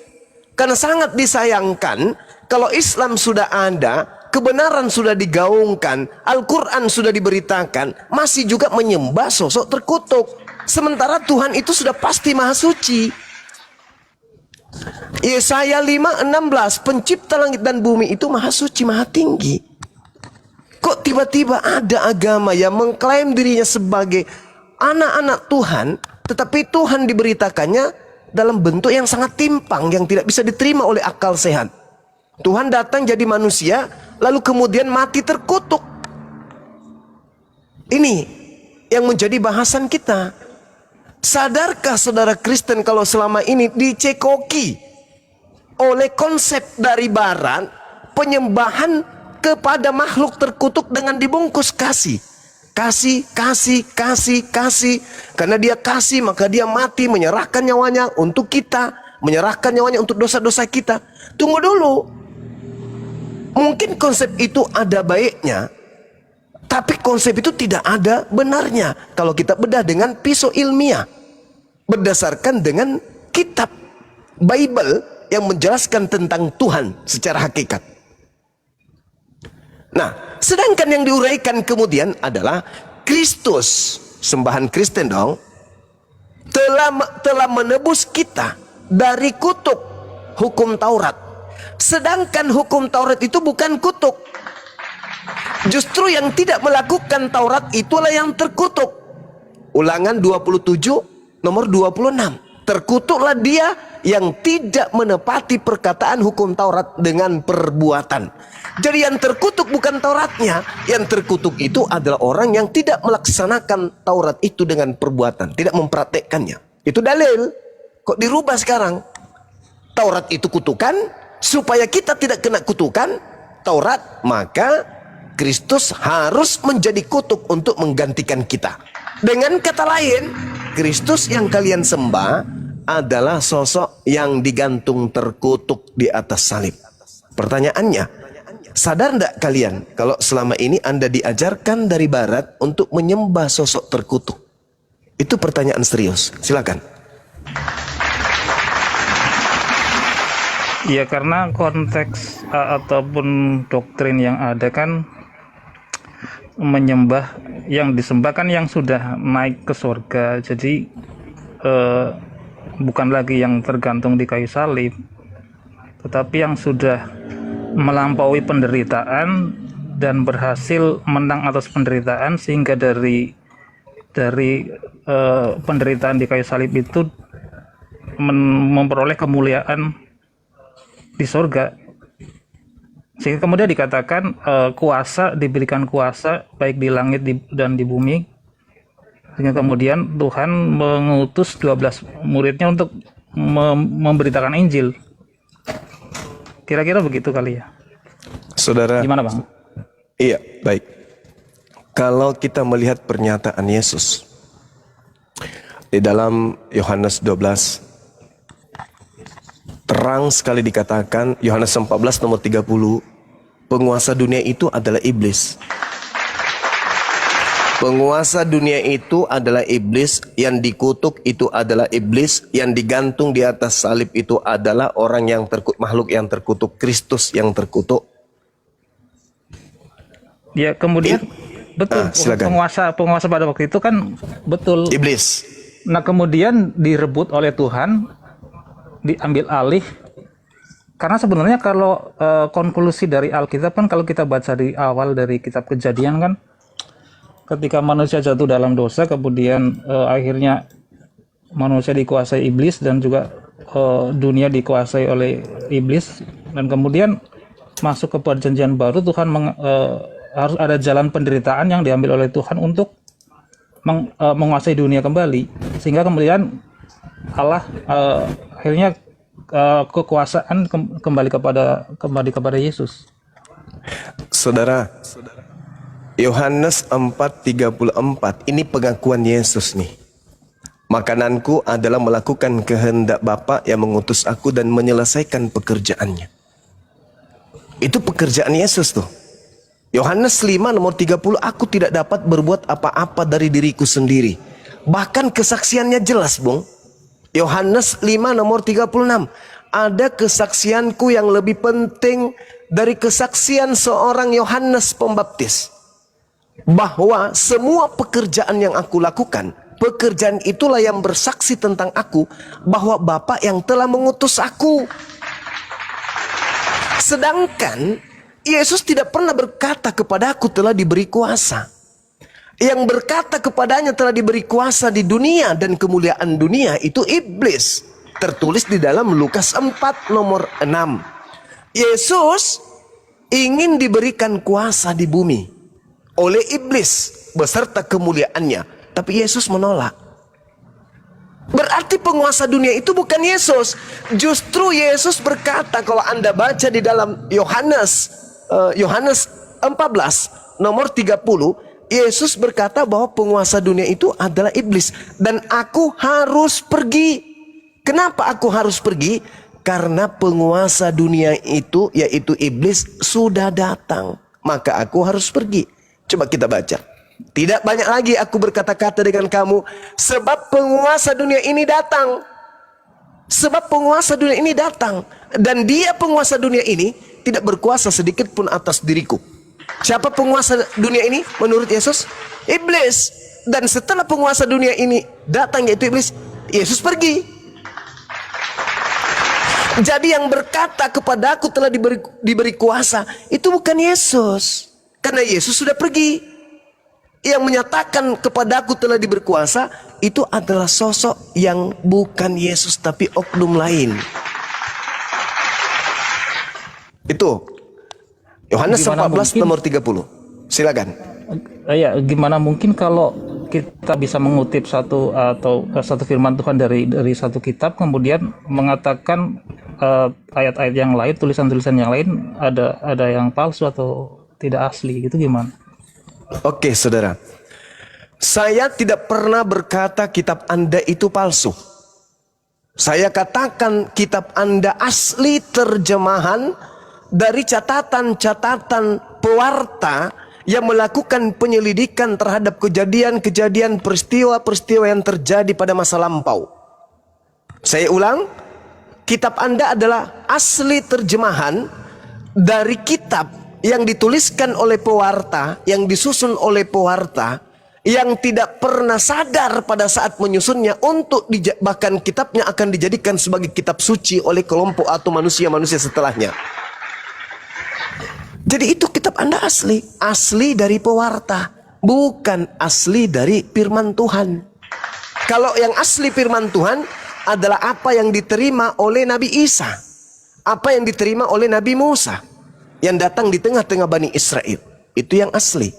karena sangat disayangkan kalau Islam sudah ada, kebenaran sudah digaungkan, Al-Quran sudah diberitakan, masih juga menyembah sosok terkutuk. Sementara Tuhan itu sudah pasti maha suci. Yesaya 5:16, pencipta langit dan bumi itu maha suci, maha tinggi. Kok tiba-tiba ada agama yang mengklaim dirinya sebagai anak-anak Tuhan, tetapi Tuhan diberitakannya dalam bentuk yang sangat timpang, yang tidak bisa diterima oleh akal sehat. Tuhan datang jadi manusia, lalu kemudian mati terkutuk. Ini yang menjadi bahasan kita. Sadarkah saudara Kristen kalau selama ini dicekoki oleh konsep dari barat, penyembahan kepada makhluk terkutuk dengan dibungkus kasih. Kasih. Karena dia kasih, maka dia mati, menyerahkan nyawanya untuk kita, menyerahkan nyawanya untuk dosa-dosa kita. Tunggu dulu. Mungkin konsep itu ada baiknya, tapi konsep itu tidak ada benarnya kalau kita bedah dengan pisau ilmiah, berdasarkan dengan kitab Bible yang menjelaskan tentang Tuhan secara hakikat. Nah, sedangkan yang diuraikan kemudian adalah Kristus, sembahan Kristen dong, telah menebus kita dari kutuk hukum Taurat. Sedangkan hukum Taurat itu bukan kutuk. Justru yang tidak melakukan Taurat itulah yang terkutuk. Ulangan 27 nomor 26. Terkutuklah dia yang tidak menepati perkataan hukum Taurat dengan perbuatan. Jadi yang terkutuk bukan Tauratnya, yang terkutuk itu adalah orang yang tidak melaksanakan Taurat itu dengan perbuatan, tidak mempraktekkannya. Itu dalil. Kok dirubah sekarang? Taurat itu kutukan, supaya kita tidak kena kutukan Taurat, maka Kristus harus menjadi kutuk untuk menggantikan kita. Dengan kata lain, Kristus yang kalian sembah adalah sosok yang digantung terkutuk di atas salib. Pertanyaannya, sadar tidak kalian kalau selama ini Anda diajarkan dari barat untuk menyembah sosok terkutuk? Itu pertanyaan serius. Silakan. Ya, karena konteks ataupun doktrin yang ada kan menyembah, yang disembah kan yang sudah naik ke surga. Jadi bukan lagi yang tergantung di kayu salib, tetapi yang sudah melampaui penderitaan dan berhasil menang atas penderitaan, sehingga dari penderitaan di kayu salib itu memperoleh kemuliaan di surga, sehingga kemudian dikatakan kuasa, diberikan kuasa baik di langit dan di bumi, sehingga kemudian Tuhan mengutus 12 muridnya untuk memberitakan Injil. Kira-kira begitu kali ya. Saudara, Gimana Bang? iya, baik. Kalau kita melihat pernyataan Yesus di dalam Yohanes 12, terang sekali dikatakan, Yohanes 14 nomor 30, penguasa dunia itu adalah iblis. Penguasa dunia itu adalah iblis, yang dikutuk itu adalah iblis, yang digantung di atas salib itu adalah orang yang terkutuk, makhluk yang terkutuk, Kristus yang terkutuk. Ya, kemudian betul, penguasa pada waktu itu kan betul iblis. Nah, kemudian direbut oleh Tuhan, diambil alih. Karena sebenarnya kalau konklusi dari Alkitab kan, kalau kita baca di awal dari kitab Kejadian kan, ketika manusia jatuh dalam dosa, kemudian akhirnya manusia dikuasai iblis dan juga dunia dikuasai oleh iblis, dan kemudian masuk ke perjanjian baru, Tuhan harus ada jalan penderitaan yang diambil oleh Tuhan untuk menguasai dunia kembali, sehingga kemudian Allah akhirnya kekuasaan kembali kepada Yesus. Saudara, Yohanes 4:34 ini pengakuan Yesus nih. Makananku adalah melakukan kehendak Bapa yang mengutus aku dan menyelesaikan pekerjaannya. Itu pekerjaan Yesus tuh. Yohanes 5 nomor 30, aku tidak dapat berbuat apa-apa dari diriku sendiri. Bahkan kesaksiannya jelas, Bung. Yohanes 5 nomor 36, ada kesaksianku yang lebih penting dari kesaksian seorang Yohanes Pembaptis, bahwa semua pekerjaan yang aku lakukan, pekerjaan itulah yang bersaksi tentang aku, bahwa Bapa yang telah mengutus aku. Sedangkan Yesus tidak pernah berkata kepada aku telah diberi kuasa. Yang berkata kepadanya telah diberi kuasa di dunia dan kemuliaan dunia itu iblis. Tertulis di dalam Lukas 4 nomor 6. Yesus ingin diberikan kuasa di bumi oleh iblis beserta kemuliaannya. Tapi Yesus menolak. Berarti penguasa dunia itu bukan Yesus. Justru Yesus berkata, kalau Anda baca di dalam Yohanes 14 nomor 30, Yesus berkata bahwa penguasa dunia itu adalah iblis dan aku harus pergi. Kenapa aku harus pergi? Karena penguasa dunia itu, yaitu iblis, sudah datang. Maka aku harus pergi. Coba kita baca. Tidak banyak lagi aku berkata-kata dengan kamu, sebab penguasa dunia ini datang. Sebab penguasa dunia ini datang. Dan dia penguasa dunia ini tidak berkuasa sedikit pun atas diriku. Siapa penguasa dunia ini menurut Yesus? Iblis. Dan setelah penguasa dunia ini datang, yaitu iblis, Yesus pergi. Jadi yang berkata kepadaku telah diberi kuasa, itu bukan Yesus. Karena Yesus sudah pergi. Yang menyatakan kepadaku telah diberi kuasa, itu adalah sosok yang bukan Yesus tapi oknum lain. Itu Yohanes 14 nomor 30. Silakan. Ya, gimana mungkin kalau kita bisa mengutip satu firman Tuhan dari satu kitab, kemudian mengatakan ayat-ayat yang lain, tulisan-tulisan yang lain ada yang palsu atau tidak asli, gitu gimana? Oke, saudara. Saya tidak pernah berkata kitab Anda itu palsu. Saya katakan kitab Anda asli terjemahan dari catatan-catatan pewarta yang melakukan penyelidikan terhadap kejadian-kejadian, peristiwa-peristiwa yang terjadi pada masa lampau. Saya ulang, kitab Anda adalah asli terjemahan dari kitab yang dituliskan oleh pewarta, yang disusun oleh pewarta, yang tidak pernah sadar pada saat menyusunnya untuk bahkan kitabnya akan dijadikan sebagai kitab suci oleh kelompok atau manusia-manusia setelahnya. Jadi itu kitab Anda asli dari pewarta, bukan asli dari firman Tuhan. Kalau yang asli firman Tuhan adalah apa yang diterima oleh Nabi Isa, apa yang diterima oleh Nabi Musa, yang datang di tengah-tengah Bani Israel. Itu yang asli.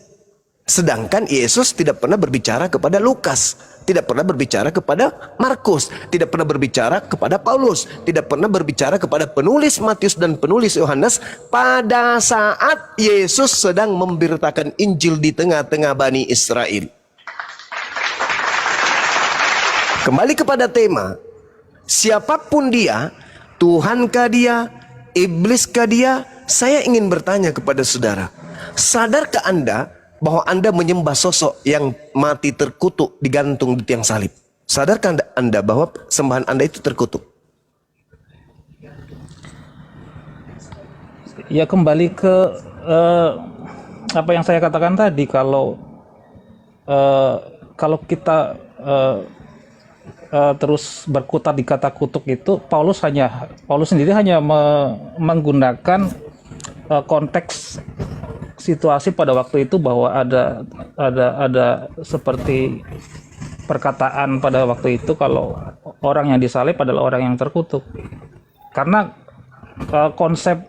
Sedangkan Yesus tidak pernah berbicara kepada Lukas, tidak pernah berbicara kepada Markus, tidak pernah berbicara kepada Paulus, tidak pernah berbicara kepada penulis Matius dan penulis Yohanes pada saat Yesus sedang memberitakan Injil di tengah-tengah Bani Israel. Kembali kepada tema, siapapun dia, Tuhankah dia, ibliskah dia, saya ingin bertanya kepada saudara, sadarkah Anda bahwa Anda menyembah sosok yang mati terkutuk digantung di tiang salib? Sadarkah Anda bahwa sembahan Anda itu terkutuk? Ya, kembali ke apa yang saya katakan tadi, kalau kita terus berkutat di kata kutuk itu, Paulus sendiri hanya menggunakan konteks situasi pada waktu itu, bahwa ada seperti perkataan pada waktu itu kalau orang yang disalib adalah orang yang terkutuk. Karena konsep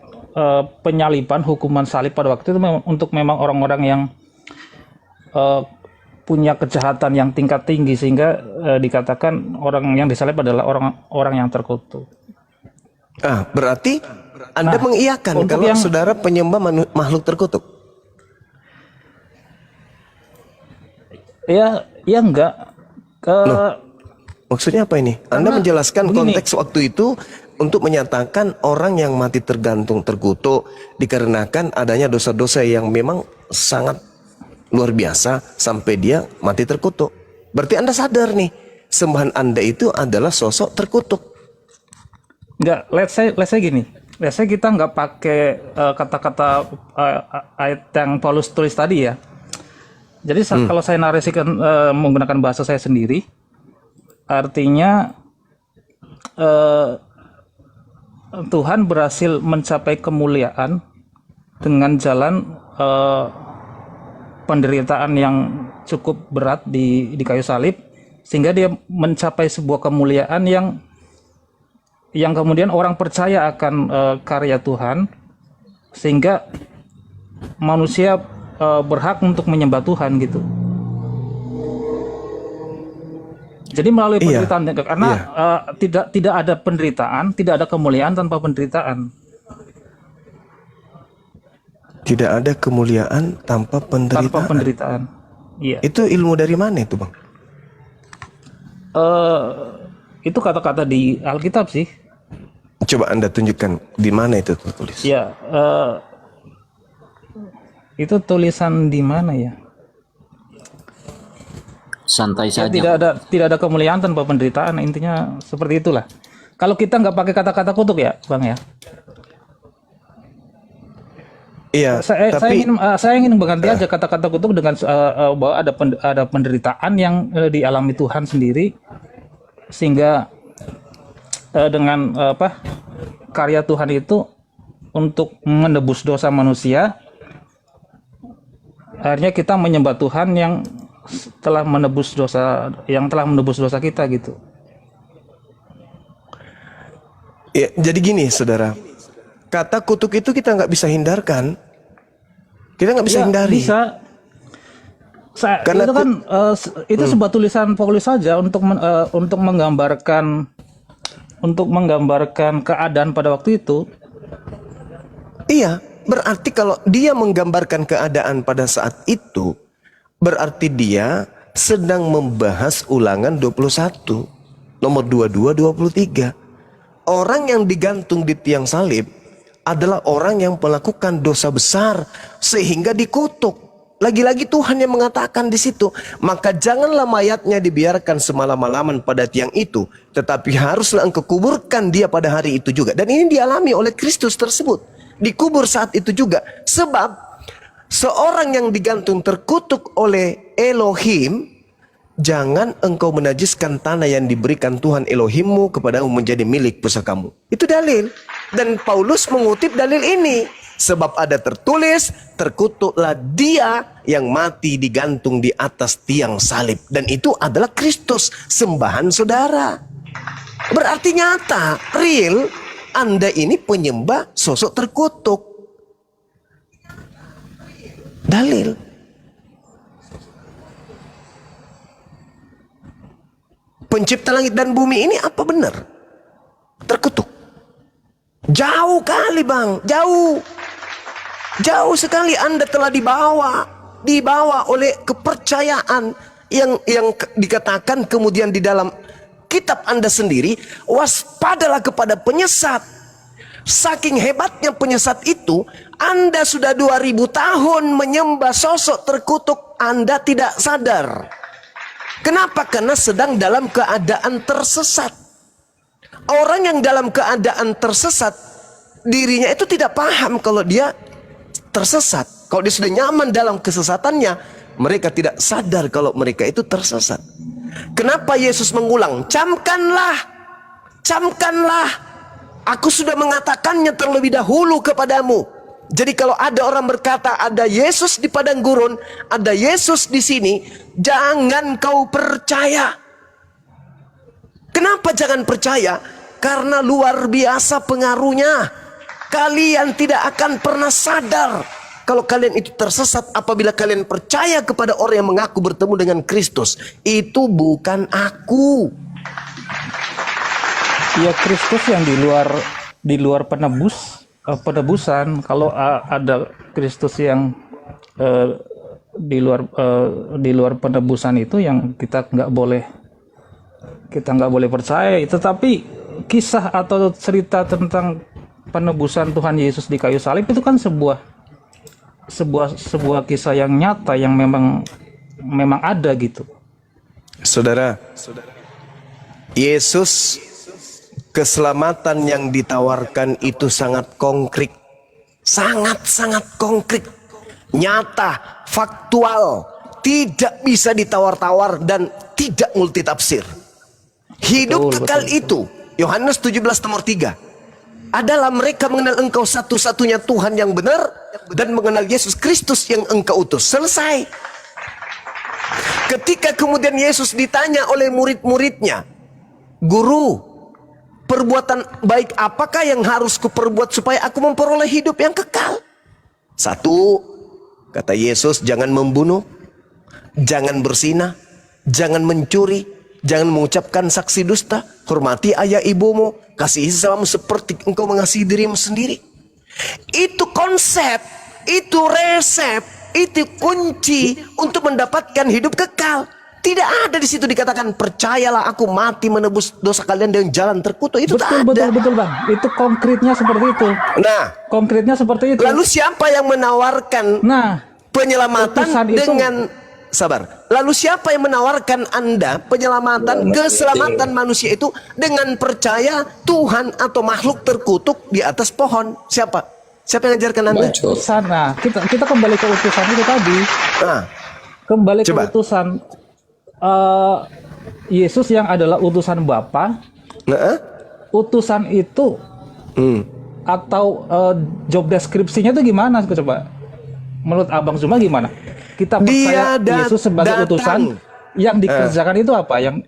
penyaliban, hukuman salib pada waktu itu untuk memang orang-orang yang punya kejahatan yang tingkat tinggi, sehingga dikatakan orang yang disalib adalah orang yang terkutuk. Berarti Anda mengiyakan kalau saudara penyembah makhluk terkutuk? Ya enggak. Maksudnya apa ini? Anda menjelaskan konteks waktu itu untuk menyatakan orang yang mati tergantung terkutuk dikarenakan adanya dosa-dosa yang memang sangat luar biasa sampai dia mati terkutuk. Berarti Anda sadar nih, sembahan Anda itu adalah sosok terkutuk. Enggak, let's say gini. Let's say kita nggak pakai kata-kata ayat yang Paulus tulis tadi ya. Jadi kalau saya narasikan menggunakan bahasa saya sendiri, artinya Tuhan berhasil mencapai kemuliaan dengan jalan penderitaan yang cukup berat di kayu salib, sehingga dia mencapai sebuah kemuliaan yang kemudian orang percaya akan karya Tuhan, sehingga manusia berhak untuk menyembah Tuhan gitu. Jadi melalui penderitaan, karena tidak ada penderitaan, tidak ada kemuliaan tanpa penderitaan. Tidak ada kemuliaan tanpa penderitaan. Tanpa penderitaan. Iya. Itu ilmu dari mana itu, Bang? Itu kata-kata di Alkitab sih. Coba Anda tunjukkan di mana itu tertulis. Ya, itu tulisan di mana ya? Santai Ya, saja. tidak ada kemuliaan tanpa penderitaan, intinya seperti itulah. Kalau kita nggak pakai kata-kata kutuk ya, Bang ya. Iya, Saya ingin mengganti aja kata-kata kutuk dengan bahwa ada penderitaan yang dialami Tuhan sendiri, sehingga dengan karya Tuhan itu untuk menebus dosa manusia, akhirnya kita menyembah Tuhan yang telah menebus dosa kita gitu. Ya, jadi gini, saudara. Kata kutuk itu kita nggak bisa hindarkan. Kita nggak bisa hindari. Bisa. Karena Itu kan itu sebuah tulisan Paulus saja untuk menggambarkan keadaan pada waktu itu. Iya, berarti kalau dia menggambarkan keadaan pada saat itu, berarti dia sedang membahas Ulangan 21, nomor 22-23. Orang yang digantung di tiang salib adalah orang yang melakukan dosa besar sehingga dikutuk. Lagi-lagi Tuhan yang mengatakan di situ, maka janganlah mayatnya dibiarkan semalam-malaman pada tiang itu, tetapi haruslah engkau kuburkan dia pada hari itu juga. Dan ini dialami oleh Kristus tersebut, dikubur saat itu juga. Sebab seorang yang digantung terkutuk oleh Elohim, jangan engkau menajiskan tanah yang diberikan Tuhan Elohimmu kepadamu menjadi milik pusakamu. Itu dalil. Dan Paulus mengutip dalil ini. Sebab ada tertulis, terkutuklah dia yang mati digantung di atas tiang salib. Dan itu adalah Kristus, sembahan saudara. Berarti nyata, real, Anda ini penyembah sosok terkutuk. Dalil. Pencipta langit dan bumi ini apa benar? Terkutuk. Jauh kali, Bang, jauh. Jauh sekali Anda telah dibawa oleh kepercayaan yang dikatakan kemudian di dalam kitab Anda sendiri, waspadalah kepada penyesat. Saking hebatnya penyesat itu, Anda sudah 2000 tahun menyembah sosok terkutuk, Anda tidak sadar. Kenapa? Karena sedang dalam keadaan tersesat. Orang yang dalam keadaan tersesat, dirinya itu tidak paham kalau dia tersesat. Kalau dia sudah nyaman dalam kesesatannya, mereka tidak sadar kalau mereka itu tersesat. Kenapa Yesus mengulang? Camkanlah, aku sudah mengatakannya terlebih dahulu kepadamu. Jadi kalau ada orang berkata ada Yesus di padang gurun, ada Yesus di sini, jangan kau percaya. Kenapa jangan percaya? Karena luar biasa pengaruhnya. Kalian tidak akan pernah sadar kalau kalian itu tersesat apabila kalian percaya kepada orang yang mengaku bertemu dengan Kristus. Itu bukan aku. Ya, Kristus yang di luar penebusan. Kalau ada Kristus yang di luar penebusan itu yang kita nggak boleh percaya. Tetapi kisah atau cerita tentang penebusan Tuhan Yesus di kayu salib itu kan sebuah kisah yang nyata yang memang ada gitu. Saudara, Yesus, keselamatan yang ditawarkan itu sangat konkret, sangat konkret, nyata, faktual, tidak bisa ditawar-tawar dan tidak multitafsir. Hidup kekal itu, Yohanes 17 nomor 3, adalah mereka mengenal engkau satu-satunya Tuhan yang benar dan mengenal Yesus Kristus yang engkau utus. Selesai. Ketika kemudian Yesus ditanya oleh murid-muridnya, "Guru, perbuatan baik apakah yang harus kuperbuat supaya aku memperoleh hidup yang kekal?" 1, kata Yesus, jangan membunuh, jangan berzina, jangan mencuri, jangan mengucapkan saksi dusta, hormati ayah ibumu, kasihi sesamamu seperti engkau mengasihi dirimu sendiri. Itu konsep, itu resep, itu kunci untuk mendapatkan hidup kekal. Tidak ada di situ dikatakan percayalah aku mati menebus dosa kalian dengan jalan terkutuk. Itu tak ada. Betul Bang. Itu konkretnya seperti itu. Nah, Konkretnya seperti itu. lalu siapa yang menawarkan Nah, penyelamatan utusan itu- dengan sabar? Lalu siapa yang menawarkan Anda penyelamatan, keselamatan manusia itu dengan percaya Tuhan atau makhluk terkutuk di atas pohon? Siapa? Siapa yang ajarkan Anda? sana kita kembali ke utusan itu tadi. Nah, Kembali ke Coba. utusan Yesus yang adalah utusan Bapa. nah, Utusan itu atau job deskripsinya itu gimana coba? Menurut Abang Zuma gimana? Kita percaya Yesus sebagai utusan, yang dikerjakan itu apa? Yang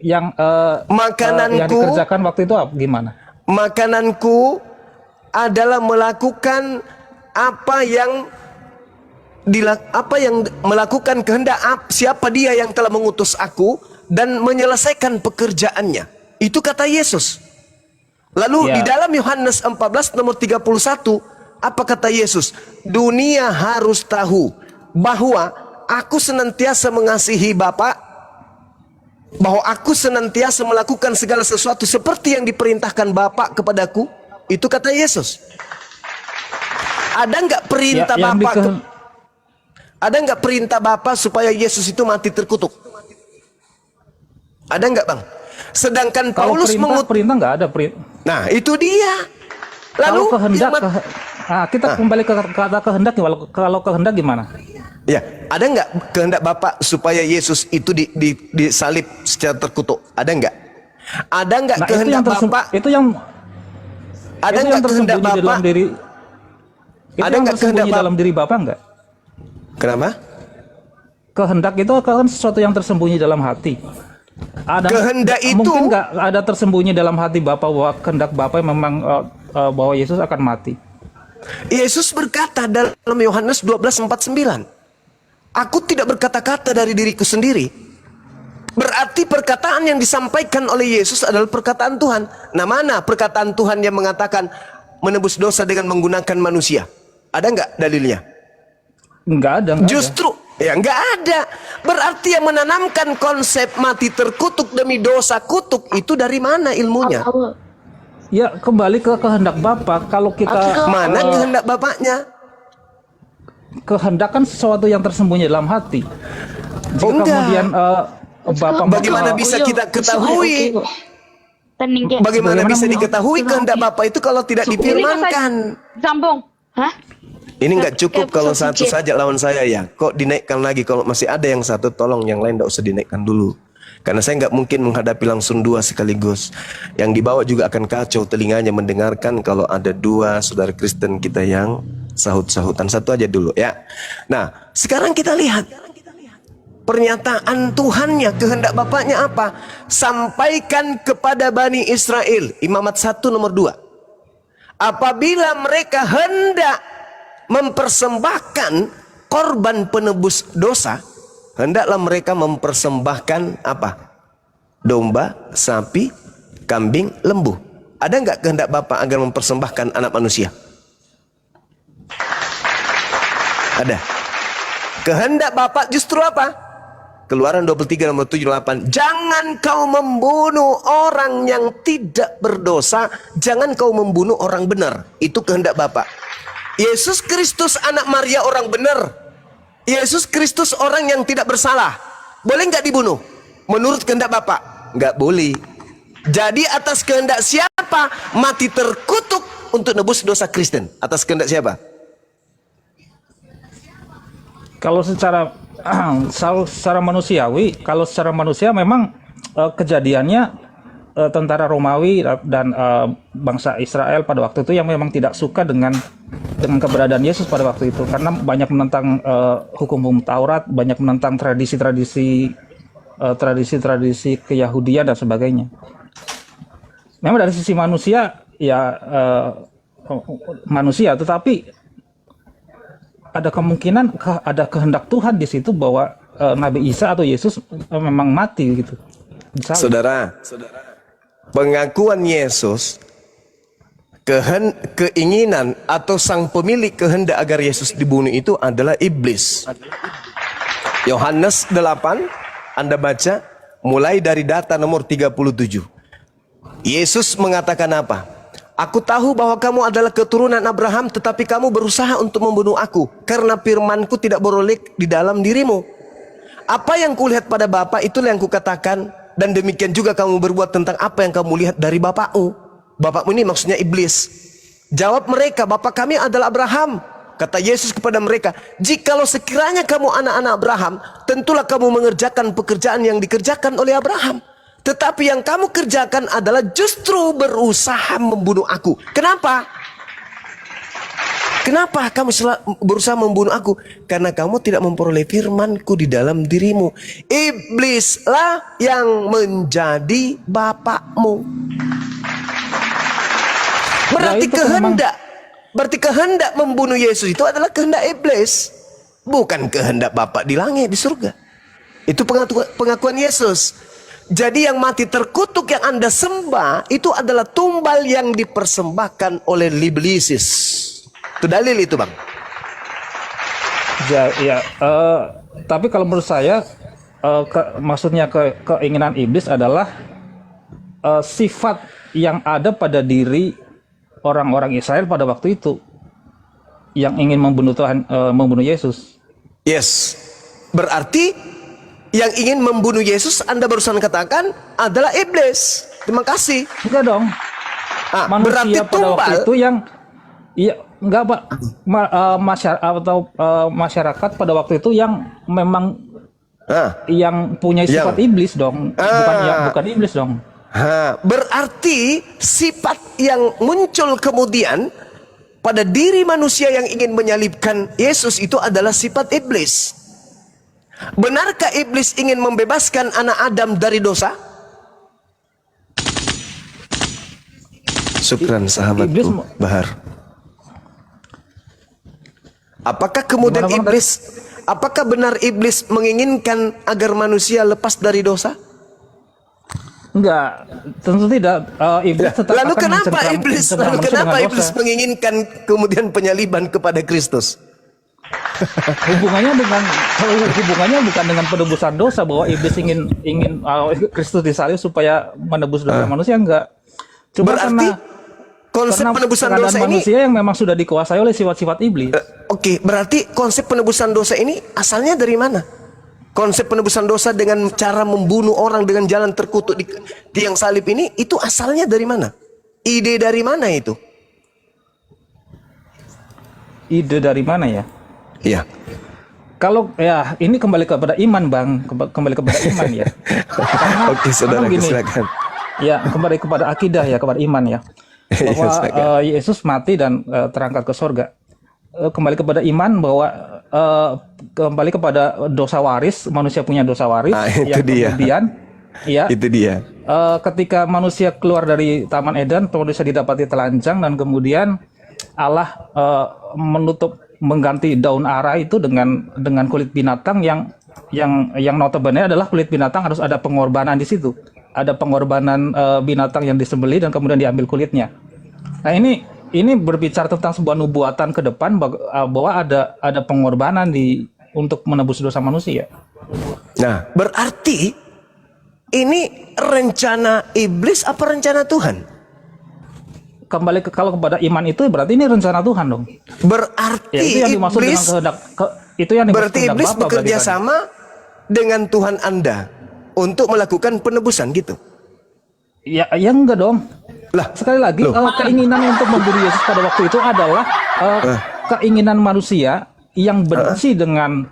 Makananku- dikerjakan waktu itu apa? Gimana? makananku adalah melakukan apa yang melakukan kehendak siapa dia yang telah mengutus aku dan menyelesaikan pekerjaannya. Itu kata Yesus. Lalu Ya. di dalam Yohanes 14 nomor 31, apa kata Yesus? Dunia harus tahu bahwa aku senantiasa mengasihi Bapa, bahwa aku senantiasa melakukan segala sesuatu seperti yang diperintahkan Bapa kepadaku. Itu kata Yesus. Ada nggak perintah yang Bapa? dike- Ada nggak perintah Bapa supaya Yesus itu mati terkutuk? Ada nggak, Bang? Sedangkan Kalau Paulus perintah nggak ada perintah. Nah, itu dia. Lalu Kalau kehendak, yang kita kembali ke kata kehendak. Kalau kehendak gimana? ya, ada nggak kehendak Bapak supaya Yesus itu disalib secara terkutuk? Ada nggak? Ada nggak Nah, kehendak Bapak? itu yang Ada nggak kehendak tersembunyi dalam Bapak? diri? Itu Ada yang nggak kehendak tersembunyi dalam diri Bapak nggak? Kenapa? Kehendak itu kan sesuatu yang tersembunyi dalam hati. Ada Kehendak itu- mungkin nggak ada tersembunyi dalam hati Bapak bahwa kehendak Bapak memang bahwa Yesus akan mati. Yesus berkata dalam Yohanes 12:49, "Aku tidak berkata-kata dari diriku sendiri." Berarti perkataan yang disampaikan oleh Yesus adalah perkataan Tuhan. Nah, mana perkataan Tuhan yang mengatakan menebus dosa dengan menggunakan manusia? Ada nggak dalilnya? Nggak ada. Nggak Justru ya nggak ada. Berarti yang menanamkan konsep mati terkutuk demi dosa kutuk itu dari mana ilmunya? ada. Ya kembali ke kehendak Bapak. Kalau kita Mana kehendak Bapaknya? kehendak kan sesuatu yang tersembunyi dalam hati. Jika Oh, enggak. kemudian Bapak Bagaimana bisa kita ketahui? Bagaimana bisa diketahui kehendak Bapak itu kalau tidak difirmankan? Sambung. Hah? Ini nggak cukup kalau satu saja lawan saya ya. Kok dinaikkan lagi? Kalau masih ada yang satu, tolong yang lain nggak usah dinaikkan dulu. Karena saya nggak mungkin menghadapi langsung dua sekaligus. Yang dibawa juga akan kacau telinganya mendengarkan kalau ada dua saudara Kristen kita yang sahut-sahutan. Satu aja dulu ya. Nah, sekarang kita lihat pernyataan Tuhannya, kehendak Bapaknya apa? Sampaikan kepada Bani Israel, Imamat 1 nomor 2. Apabila mereka hendak mempersembahkan korban penebus dosa, hendaklah mereka mempersembahkan apa? Domba, sapi, kambing, lembu. Ada nggak kehendak Bapak agar mempersembahkan anak manusia? Ada. Kehendak Bapak justru apa? Keluaran 23 nomor 78. Jangan kau membunuh orang yang tidak berdosa. Jangan kau membunuh orang benar. Itu kehendak Bapak. Yesus Kristus anak Maria orang benar. Yesus Kristus orang yang tidak bersalah. Boleh nggak dibunuh? Menurut kehendak Bapak? Nggak boleh. Jadi atas kehendak siapa mati terkutuk untuk nebus dosa Kristen? Atas kehendak siapa? kalau secara manusiawi, kalau secara manusia memang kejadiannya tentara Romawi dan bangsa Israel pada waktu itu yang memang tidak suka dengan keberadaan Yesus pada waktu itu karena banyak menentang hukum-hukum Taurat, banyak menentang tradisi-tradisi tradisi-tradisi keyahudian dan sebagainya. Memang dari sisi manusia ya manusia, tetapi ada kemungkinan ada kehendak Tuhan di situ bahwa Nabi Isa atau Yesus memang mati gitu. Misalnya. Saudara, pengakuan Yesus, keinginan atau sang pemilik kehendak agar Yesus dibunuh itu adalah iblis. Yohanes 8, Anda baca mulai dari data nomor 37. Yesus mengatakan apa? Aku tahu bahwa kamu adalah keturunan Abraham, tetapi kamu berusaha untuk membunuh aku, karena firmanku tidak beroleh di dalam dirimu. Apa yang kulihat pada Bapa, itulah yang kukatakan, dan demikian juga kamu berbuat tentang apa yang kamu lihat dari bapakmu. Bapakmu ini maksudnya iblis. Jawab mereka, Bapa kami adalah Abraham. Kata Yesus kepada mereka, jikalau sekiranya kamu anak-anak Abraham, tentulah kamu mengerjakan pekerjaan yang dikerjakan oleh Abraham. Tetapi yang kamu kerjakan adalah justru berusaha membunuh aku. Kenapa? Kenapa kamu berusaha membunuh aku? Karena kamu tidak memperoleh firmanku di dalam dirimu. Iblislah yang menjadi bapakmu. Berarti kehendak membunuh Yesus itu adalah kehendak iblis, bukan kehendak Bapa di langit, di surga. Itu pengakuan Yesus. Jadi yang mati terkutuk yang Anda sembah itu adalah tumbal yang dipersembahkan oleh iblisis. Itu dalil itu, Bang. Tapi kalau menurut saya maksudnya keinginan iblis adalah sifat yang ada pada diri orang-orang Israel pada waktu itu yang ingin membunuh Tuhan, membunuh Yesus. Yes. Berarti yang ingin membunuh Yesus Anda barusan katakan adalah iblis. Terima kasih. Enggak dong. Manusia pada waktu itu yang enggak Pak. Masyarakat pada waktu itu yang memang yang punya sifat iblis dong. Bukan iblis dong. Berarti sifat yang muncul kemudian pada diri manusia yang ingin menyalibkan Yesus itu adalah sifat iblis. Benarkah iblis ingin membebaskan anak Adam dari dosa? Syukran sahabatku Bahar. Apakah kemudian apakah benar iblis menginginkan agar manusia lepas dari dosa? Enggak, tentu tidak. Iblis tetap lalu akan kenapa iblis menginginkan kemudian penyaliban kepada Kristus? Hubungannya bukan dengan penebusan dosa, bahwa iblis ingin Kristus disalib supaya menebus dosa manusia, enggak. Cuma berarti konsep penebusan dosa ini manusia yang memang sudah dikuasai oleh sifat-sifat iblis. Oke, berarti konsep penebusan dosa ini asalnya dari mana? Konsep penebusan dosa dengan cara membunuh orang dengan jalan terkutuk di tiang salib ini, itu asalnya dari mana? Ide dari mana itu? Ide dari mana ya? Iya. Kalau ya ini kembali kepada iman, Bang, kembali kepada iman ya. Oke, saudara, silakan. Ya, kembali kepada akidah ya, kepada iman ya. Bahwa Yesus mati dan terangkat ke surga. Kembali kepada iman bahwa kembali kepada dosa waris, manusia punya dosa waris yang kemudian ya itu dia. Ketika manusia keluar dari Taman Eden, manusia didapati telanjang dan kemudian Allah mengganti daun ara itu dengan kulit binatang yang notabene adalah kulit binatang harus ada pengorbanan di situ. Ada pengorbanan binatang yang disembelih dan kemudian diambil kulitnya. Nah, ini berbicara tentang sebuah nubuatan ke depan bahwa ada pengorbanan untuk menebus dosa manusia. Nah, berarti ini rencana iblis apa rencana Tuhan? Kalau kepada iman itu berarti ini rencana Tuhan dong. Berarti ya, itu yang dimaksud iblis dengan kehendak itu yang berarti iblis bekerja sama dengan Tuhan Anda untuk melakukan penebusan gitu. Ya enggak dong. Lah, sekali lagi keinginan untuk membunuh Yesus pada waktu itu adalah keinginan manusia yang benci dengan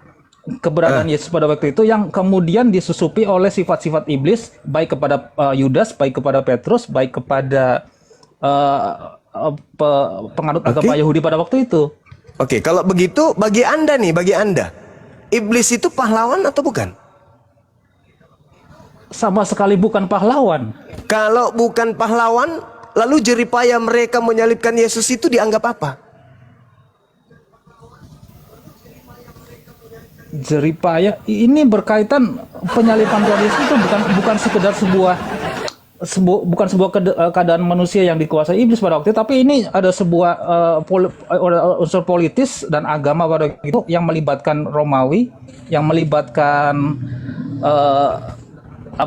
keberadaan Yesus pada waktu itu, yang kemudian disusupi oleh sifat-sifat iblis, baik kepada Yudas, baik kepada Petrus, baik kepada penganut agama Yahudi pada waktu itu. Oke, kalau begitu bagi Anda, iblis itu pahlawan atau bukan? sama sekali bukan pahlawan. Kalau bukan pahlawan, lalu jeripaya mereka menyalibkan Yesus itu dianggap apa? Jeripaya ini berkaitan penyaliban Tuhan Yesus itu bukan sekedar bukan sebuah keadaan manusia yang dikuasai iblis pada waktu itu, tapi ini ada sebuah unsur politis dan agama pada waktu itu yang melibatkan Romawi, yang melibatkan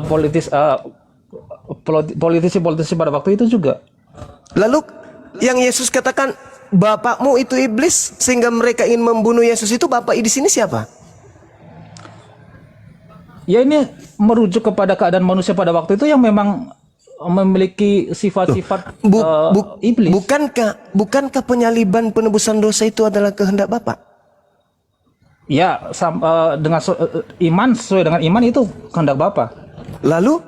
politisi pada waktu itu juga. Lalu yang Yesus katakan bapakmu itu iblis sehingga mereka ingin membunuh Yesus itu, bapak di sini siapa? Ya, ini merujuk kepada keadaan manusia pada waktu itu yang memang memiliki sifat-sifat iblis. Bukankah penyaliban penebusan dosa itu adalah kehendak Bapa? Ya, dengan iman, sesuai dengan iman itu kehendak Bapa. Lalu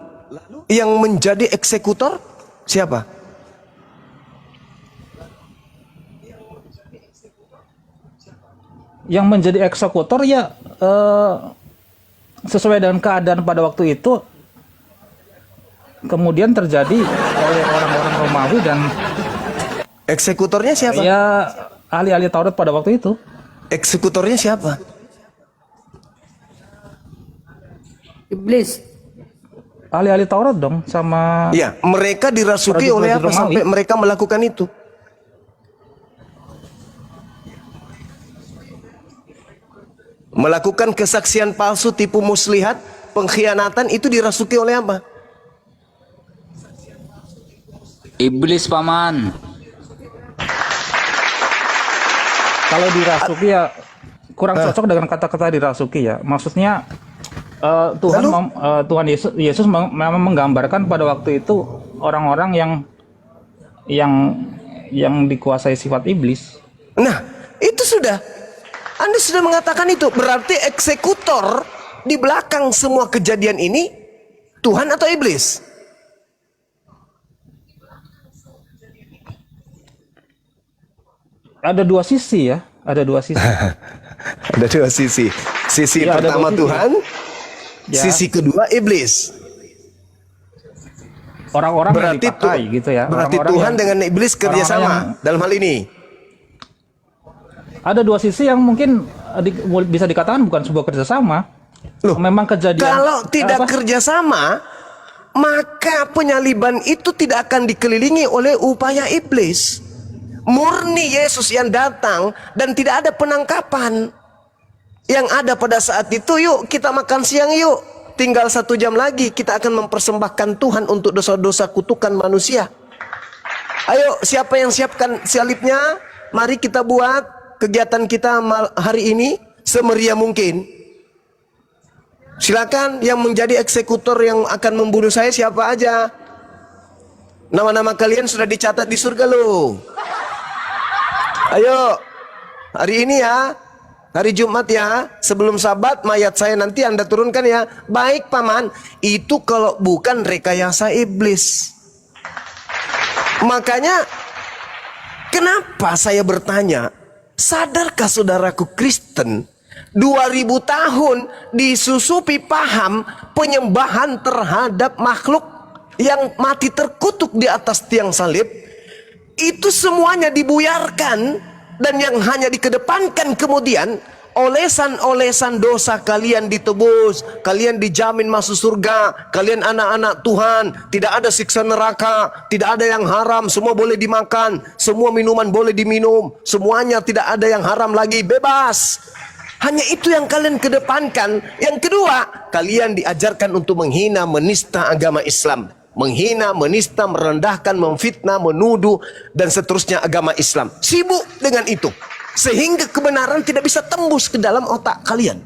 yang menjadi eksekutor siapa? Yang menjadi eksekutor ya sesuai dengan keadaan pada waktu itu, kemudian terjadi oleh orang-orang Romawi dan eksekutornya siapa? Ya, ahli-ahli Taurat pada waktu itu. Eksekutornya siapa? Iblis. Ahli-ahli Taurat dong, sama. Ya, mereka dirasuki oleh apa Romawi sampai mereka melakukan itu? Melakukan kesaksian palsu, tipu muslihat, pengkhianatan, itu dirasuki oleh apa? Iblis, Paman. Kalau dirasuki ya kurang cocok dengan kata-kata dirasuki ya. Maksudnya Tuhan Yesus memang menggambarkan pada waktu itu orang-orang yang dikuasai sifat iblis. Nah, itu sudah. Anda sudah mengatakan itu. Berarti eksekutor di belakang semua kejadian ini Tuhan atau iblis? Ada dua sisi ya. Ada dua sisi. Ada dua sisi. Sisi Ya, pertama Tuhan, ya. sisi kedua iblis. Orang-orang yang Berarti dipakai gitu ya. Berarti Orang-orang Tuhan yang- dengan iblis kerjasama dalam hal ini. Ada dua sisi yang mungkin bisa dikatakan bukan sebuah kerjasama. Loh, memang kejadian. Kalau tidak kerjasama, maka penyaliban itu tidak akan dikelilingi oleh upaya iblis. Murni Yesus yang datang dan tidak ada penangkapan. Yang ada pada saat itu, yuk kita makan siang yuk. Tinggal 1 jam lagi kita akan mempersembahkan Tuhan untuk dosa-dosa kutukan manusia. Ayo, siapa yang siapkan salibnya? Mari kita buat kegiatan kita hari ini semeriah mungkin. Silakan yang menjadi eksekutor yang akan membunuh saya siapa aja. Nama-nama kalian sudah dicatat di surga loh. Ayo, hari ini ya, hari Jumat ya, sebelum Sabat mayat saya nanti Anda turunkan ya. Baik Paman, itu kalau bukan rekayasa iblis. Makanya, kenapa saya bertanya, sadarkah saudaraku Kristen 2000 tahun disusupi paham penyembahan terhadap makhluk yang mati terkutuk di atas tiang salib, itu semuanya dibuyarkan, dan yang hanya dikedepankan kemudian olesan-olesan dosa kalian ditebus, kalian dijamin masuk surga, kalian anak-anak Tuhan, tidak ada siksa neraka, tidak ada yang haram, semua boleh dimakan, semua minuman boleh diminum, semuanya tidak ada yang haram lagi, bebas. Hanya itu yang kalian kedepankan. Yang kedua, kalian diajarkan untuk menghina, menista agama Islam. Menghina, menista, merendahkan, memfitnah, menuduh, dan seterusnya agama Islam. Sibuk dengan itu. Sehingga kebenaran tidak bisa tembus ke dalam otak kalian.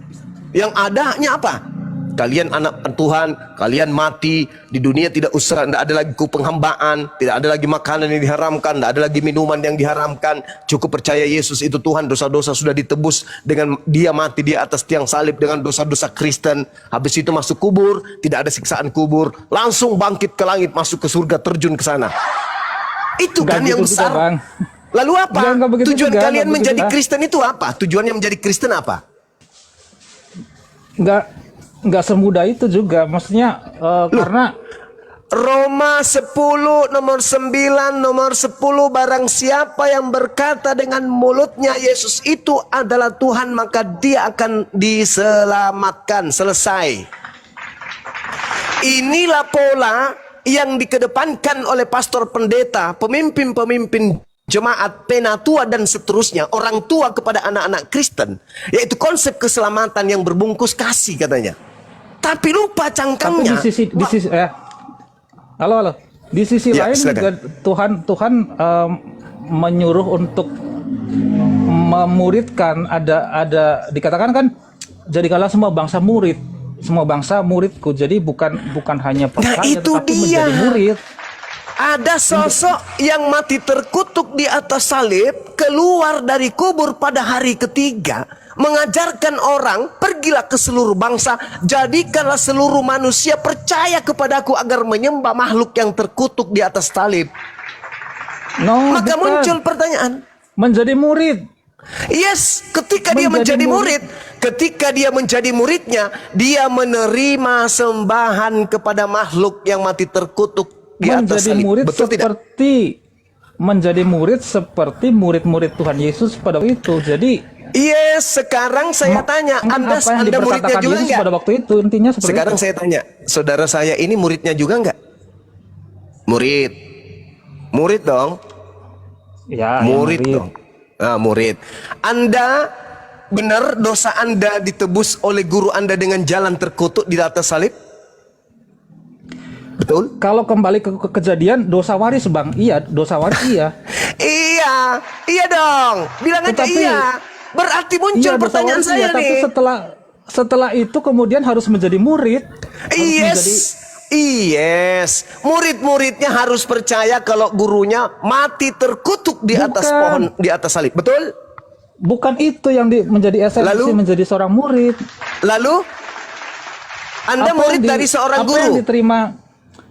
Yang ada hanya apa? Kalian anak Tuhan, kalian mati di dunia, tidak ada lagi penghambaan, tidak ada lagi makanan yang diharamkan, tidak ada lagi minuman yang diharamkan. Cukup percaya Yesus itu Tuhan, dosa-dosa sudah ditebus dengan dia mati di atas tiang salib dengan dosa-dosa Kristen. Habis itu masuk kubur, tidak ada siksaan kubur, langsung bangkit ke langit, masuk ke surga, terjun ke sana. Itu Nggak kan gitu yang juga, besar. Bang. Lalu apa? Nggak begitu Tujuan juga, kalian nggak begitu menjadi juga. Kristen itu apa? Tujuannya menjadi Kristen apa? nggak semudah itu juga, maksudnya karena Roma 10 nomor 9 nomor 10, barang siapa yang berkata dengan mulutnya Yesus itu adalah Tuhan, maka dia akan diselamatkan. Selesai. Inilah pola yang dikedepankan oleh pastor, pendeta, pemimpin-pemimpin jemaat, penatua dan seterusnya, orang tua kepada anak-anak Kristen, yaitu konsep keselamatan yang berbungkus kasih katanya. Tapi lupa tapi cangkangnya. halo, di sisi Ya, lain juga silakan. Tuhan menyuruh untuk memuridkan, ada dikatakan kan, jadikanlah semua bangsa muridku. Jadi bukan hanya percaya, itu tetapi dia. menjadi murid. Ada sosok yang mati terkutuk di atas salib, keluar dari kubur pada hari ketiga, mengajarkan orang, pergilah ke seluruh bangsa, jadikanlah seluruh manusia percaya kepadaku agar menyembah makhluk yang terkutuk di atas salib. Maka Bukan. muncul pertanyaan, Menjadi murid. yes, ketika dia menjadi murid, ketika dia menjadi muridnya, dia menerima sembahan kepada makhluk yang mati terkutuk di atas Menjadi salib. murid Betul tidak? menjadi murid seperti murid-murid Tuhan Yesus pada waktu itu. Jadi Yes, sekarang saya tanya, Anda apa yang muridnya diperkatakan juga Yesus enggak? pada waktu itu intinya seperti Sekarang itu. saya tanya, saudara saya ini muridnya juga enggak? Murid. Murid dong. Ya, Murid dong. Nah, murid. Anda benar dosa Anda ditebus oleh guru Anda dengan jalan terkutuk di atas salib? Betul? Kalau kembali ke kejadian dosa waris, Bang. Iya, dosa waris iya. Iya dong. Bilang aja Tetapi- iya. Berarti muncul Iya, dosa pertanyaan waris saya iya, nih. tapi setelah itu kemudian harus menjadi murid. Harus Yes, murid-muridnya harus percaya kalau gurunya mati terkutuk di atas Bukan. pohon, di atas salib. Betul? Bukan itu yang menjadi esensi Lalu? menjadi seorang murid. Lalu Anda Apa murid yang dari seorang apa yang guru.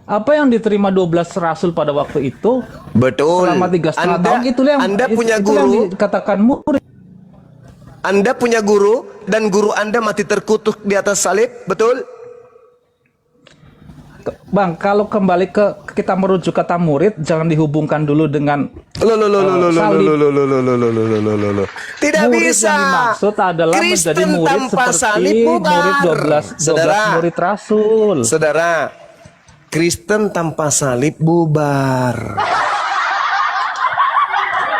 apa yang diterima 12 rasul pada waktu itu Betul. selama 3,5 Anda, tahun, itulah yang Anda punya itulah yang guru, dikatakan murid. Anda punya guru dan guru Anda mati terkutuk di atas salib, betul? Bang, kalau kembali ke kita merujuk kata murid, jangan dihubungkan dulu dengan salib. Tidak Murid bisa. yang dimaksud adalah menjadi Kristen murid tanpa seperti salib bubar. murid 12 Saudara, murid rasul. saudara, Kristen tanpa salib bubar.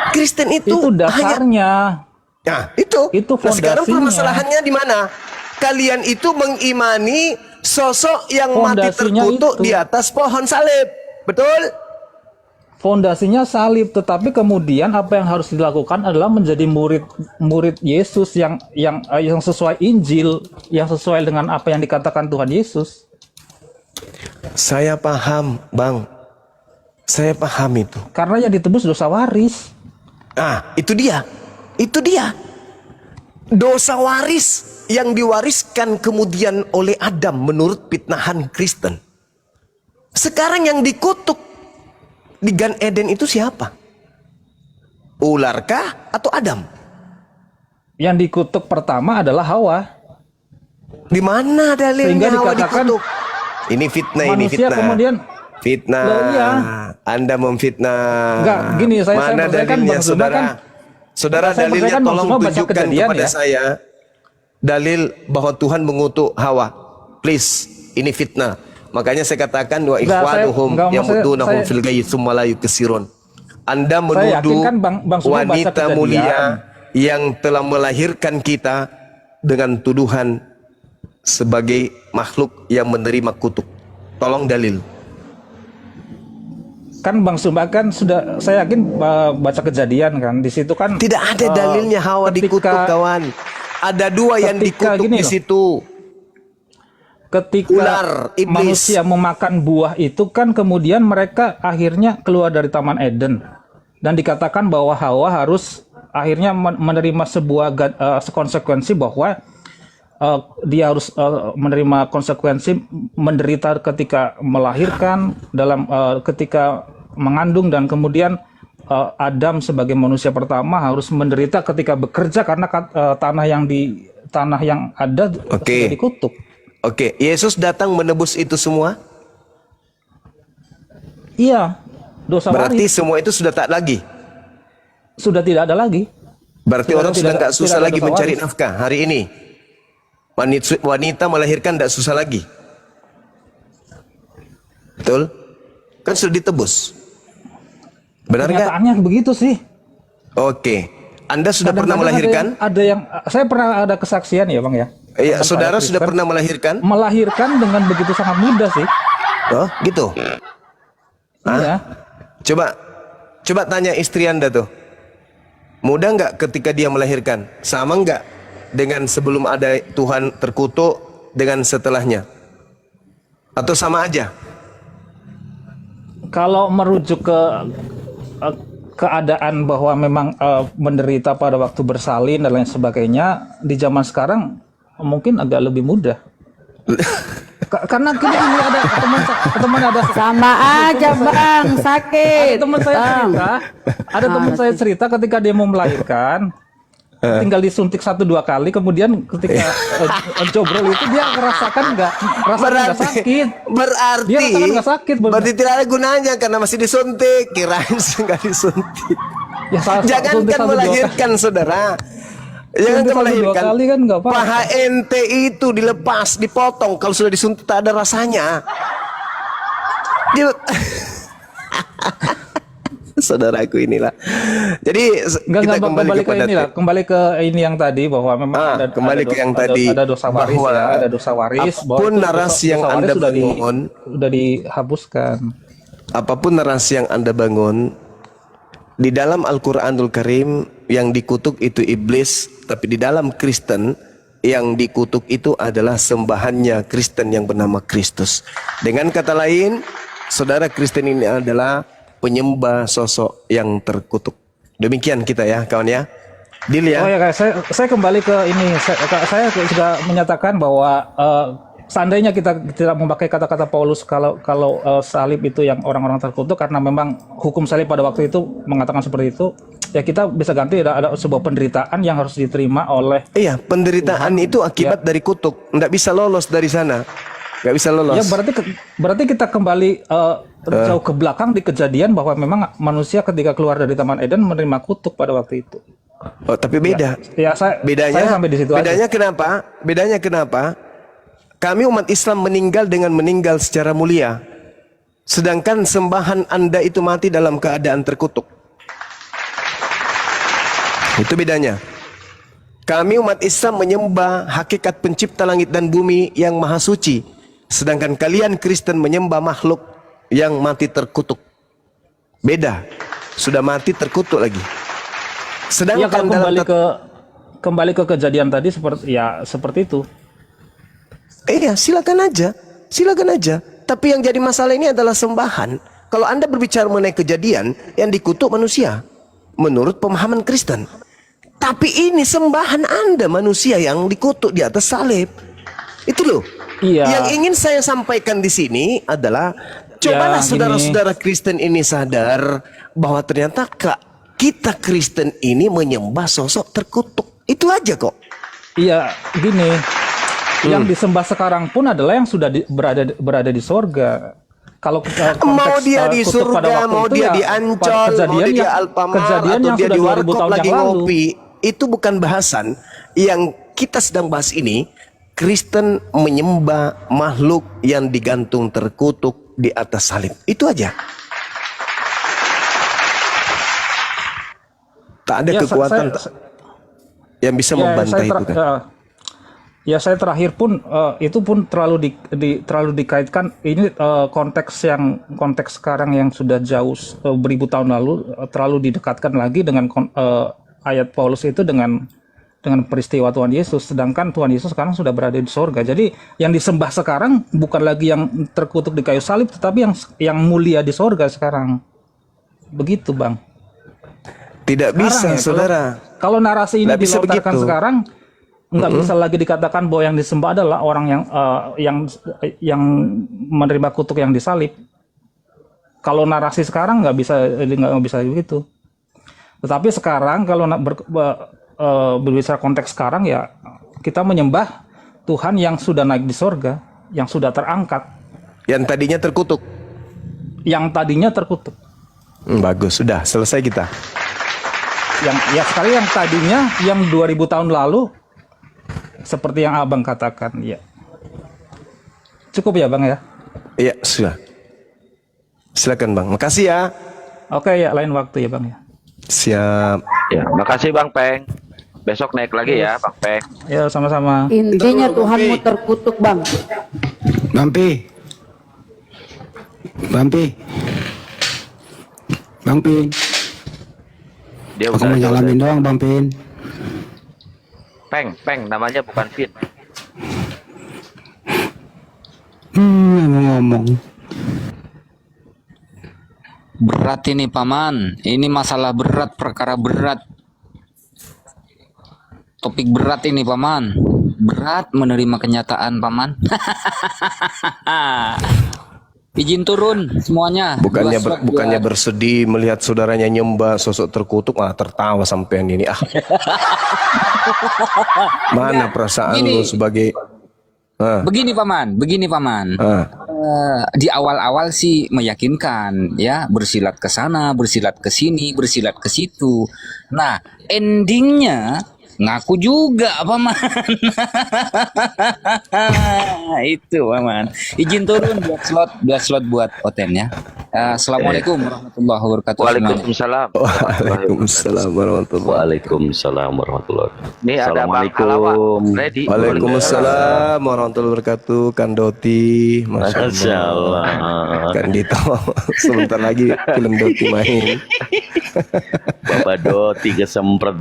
Kristen itu Itu dasarnya. Nah, itu. Itu Nah, sekarang fondasinya. permasalahannya di mana? Kalian itu mengimani sosok yang mati Fondasinya terkutuk itu. di atas pohon salib. Betul? Fondasinya salib, tetapi kemudian apa yang harus dilakukan adalah menjadi murid Yesus yang sesuai Injil, yang sesuai dengan apa yang dikatakan Tuhan Yesus. Saya paham, Bang. Saya paham itu. Karena yang ditebus dosa waris. Ah, itu dia. Itu dia. Dosa waris yang diwariskan kemudian oleh Adam menurut pitnahan Kristen. Sekarang yang dikutuk di Gan Eden itu siapa? Ularkah atau Adam? Yang dikutuk pertama adalah Hawa. Di mana dalilnya Sehingga Hawa dikatakan dikutuk? Ini fitnah, ini manusia fitnah. kemudian Fitnah. Loh, iya. Anda memfitnah. Enggak, gini, saya Mana percaya kan dalilnya, Bang Zuma saudara? kan- Saudara, saya dalilnya percaya kan Bang tolong Zuma baca tunjukkan Kejadian kepada ya. saya. Dalil bahwa Tuhan mengutuk Hawa. Please, ini fitnah. Makanya saya katakan wa Enggak, ikhwanuhum enggak, yamudunahum saya- fil ghayyi tsumma la yukesirun. Anda yakin menuduh kan Bang Zuma baca wanita Kejadian. mulia yang telah melahirkan kita dengan tuduhan sebagai makhluk yang menerima kutuk. Tolong dalil. Kan Bang Zuma kan sudah, saya yakin baca Kejadian kan. Di situ kan Tidak ada dalilnya Hawa dikutuk, kawan. Ada dua yang ketika dikutuk gini di loh. situ. Ketika Ular, iblis. manusia memakan buah itu kan kemudian mereka akhirnya keluar dari Taman Eden. Dan dikatakan bahwa Hawa harus akhirnya menerima sebuah konsekuensi bahwa dia harus menerima konsekuensi menderita ketika melahirkan, ketika mengandung, dan kemudian Adam sebagai manusia pertama harus menderita ketika bekerja karena tanah yang ada Oke. sudah dikutuk. Oke, Yesus datang menebus itu semua. Iya, dosa Berarti waris semua itu sudah tak lagi. sudah tidak ada lagi. Berarti Tidak- orang sudah tidak- tak susah tidak ada lagi dosa mencari waris. nafkah hari ini. Wanita melahirkan tak susah lagi. Betul? Kan sudah ditebus. Benar nggak? Kenyataannya begitu sih. Oke. Anda sudah pernah Kadang-kadang melahirkan? Ada yang saya pernah ada kesaksian ya, Bang ya. Iya, Tentang saudara saya sudah Kristen. pernah melahirkan? Melahirkan dengan begitu sangat mudah sih. Oh, gitu. Hah? Iya. Coba tanya istri Anda tuh. Mudah nggak ketika dia melahirkan? Sama nggak dengan sebelum ada Tuhan terkutuk dengan setelahnya? Atau sama aja? Kalau merujuk ke keadaan bahwa memang menderita pada waktu bersalin dan lain sebagainya, di zaman sekarang mungkin agak lebih mudah. Karena kita ini ada teman ada Sama aja Bang, sakit. teman saya Bang. cerita, ada teman saya cerita ketika dia mau melahirkan, tinggal disuntik 1-2 kali, kemudian ketika jobrol itu dia merasakan nggak sakit. Berarti, Dia rasakan nggak sakit, bener. berarti tidak ada gunanya karena masih disuntik. Kirain nggak disuntik. Ya, suntik Jangankan 1-2 melahirkan, saudara. Jangan Suntik 1-2 melahirkan. kali kan nggak apa-apa. Paha ente itu dilepas, dipotong. Kalau sudah disuntik tak ada rasanya. Dia... Saudaraku inilah. Jadi kita kembali kepada kembali ke ini yang tadi bahwa memang kembali ke yang tadi, ada dosa waris bahwa ya, ada dosa waris. bahwa apapun itu narasi yang dosa waris Anda sudah bangun, sudah dihapuskan. apapun narasi yang Anda bangun di dalam Al-Qur'anul Karim, yang dikutuk itu iblis, tapi di dalam Kristen yang dikutuk itu adalah sembahannya Kristen yang bernama Kristus. Dengan kata lain, saudara Kristen ini adalah penyembah sosok yang terkutuk. Demikian kita ya, kawan ya. Deal ya. Oh ya, saya kembali ke ini. Saya juga menyatakan bahwa seandainya kita tidak memakai kata-kata Paulus kalau salib itu yang orang-orang terkutuk, karena memang hukum salib pada waktu itu mengatakan seperti itu, ya kita bisa ganti ada sebuah penderitaan yang harus diterima oleh. Iya, penderitaan itu akibat dari kutuk. Nggak bisa lolos dari sana. Nggak bisa lolos. Ya berarti kita kembali jauh ke belakang di kejadian bahwa memang manusia ketika keluar dari Taman Eden menerima kutuk pada waktu itu. Oh, tapi beda. Ya, bedanya saya sampai di situ bedanya aja. kenapa? Bedanya kenapa? Kami umat Islam meninggal dengan meninggal secara mulia. Sedangkan sembahan Anda itu mati dalam keadaan terkutuk. Itu bedanya. Kami umat Islam menyembah hakikat pencipta langit dan bumi yang maha suci. Sedangkan kalian Kristen menyembah makhluk yang mati terkutuk. Beda. Sudah mati terkutuk lagi. Ya, Sedangkan kalau dalam kembali ke kejadian tadi seperti itu. iya, silakan aja. Silakan aja. Tapi yang jadi masalah ini adalah sembahan. Kalau Anda berbicara mengenai kejadian, yang dikutuk manusia menurut pemahaman Kristen. Tapi ini sembahan Anda manusia yang dikutuk di atas salib. Itu loh. Iya. Yang ingin saya sampaikan di sini adalah cobalah Ya, saudara-saudara Kristen ini sadar bahwa ternyata kita Kristen ini menyembah sosok terkutuk. Itu aja kok. Iya, gini. Yang disembah sekarang pun adalah yang sudah berada di sorga. Kalau Mau dia di surga, mau dia di Ancol, mau dia di Alfamart, atau dia di warkop lagi ngopi, itu bukan bahasan. Yang kita sedang bahas ini, Kristen menyembah makhluk yang digantung terkutuk di atas salib. Itu aja. Tak ada kekuatan yang bisa membantah itu kan. Ya, saya terakhir pun itu pun terlalu dikaitkan ini konteks sekarang yang sudah jauh beribu tahun lalu, terlalu didekatkan lagi dengan ayat Paulus itu dengan peristiwa Tuhan Yesus, sedangkan Tuhan Yesus sekarang sudah berada di sorga. Jadi yang disembah sekarang bukan lagi yang terkutuk di kayu salib, tetapi yang mulia di sorga sekarang. Begitu, Bang. Tidak bisa, Ya, saudara. Kalau narasi ini dilontarkan sekarang, nggak bisa lagi dikatakan bahwa yang disembah adalah orang yang menerima kutuk yang disalib. Kalau narasi sekarang nggak bisa begitu. Tetapi sekarang kalau berbicara konteks sekarang, ya kita menyembah Tuhan yang sudah naik di sorga, yang sudah terangkat, Yang tadinya terkutuk. yang tadinya terkutuk. Bagus, sudah selesai kita. Sekali yang tadinya yang 2000 tahun lalu, seperti yang abang katakan, ya. Cukup ya bang ya. Iya, sudah. Silakan bang. Makasih ya. Oke ya, lain waktu ya bang ya. Siap. Ya, makasih Bang Peng. Besok naik lagi ya Bang Peng. Ya sama-sama. Intinya Tuhanmu terkutuk, Bang. Bampi. Bampi. Bang Pin. Dia Aku udah mau nyalamin doang Bang Pin. Peng namanya bukan Fit. Ngomong-ngomong. Berat ini paman. Ini masalah berat, perkara berat. Topik berat ini paman. Berat menerima kenyataan paman. Izin turun semuanya. Bukannya bersedih melihat saudaranya nyembah sosok terkutuk, tertawa sampean ini. Mana perasaan lu sebagai Begini paman. Di awal-awal sih meyakinkan ya, bersilat ke sana, bersilat ke sini, bersilat ke situ. Nah, endingnya ngaku juga paman. Itu paman. Izin turun buat slot buat Oten ya. Assalamualaikum warahmatullahi wabarakatuh. Waalaikumsalam. Waalaikumsalam warahmatullahi wabarakatuh. Ini ada Bang Alawa. Ready? Waalaikumsalam warahmatullahi wabarakatuh. Kan Doti, Masya Allah. Kan Dito. Sebentar lagi film Doti main. Bapak Doti kesemprot.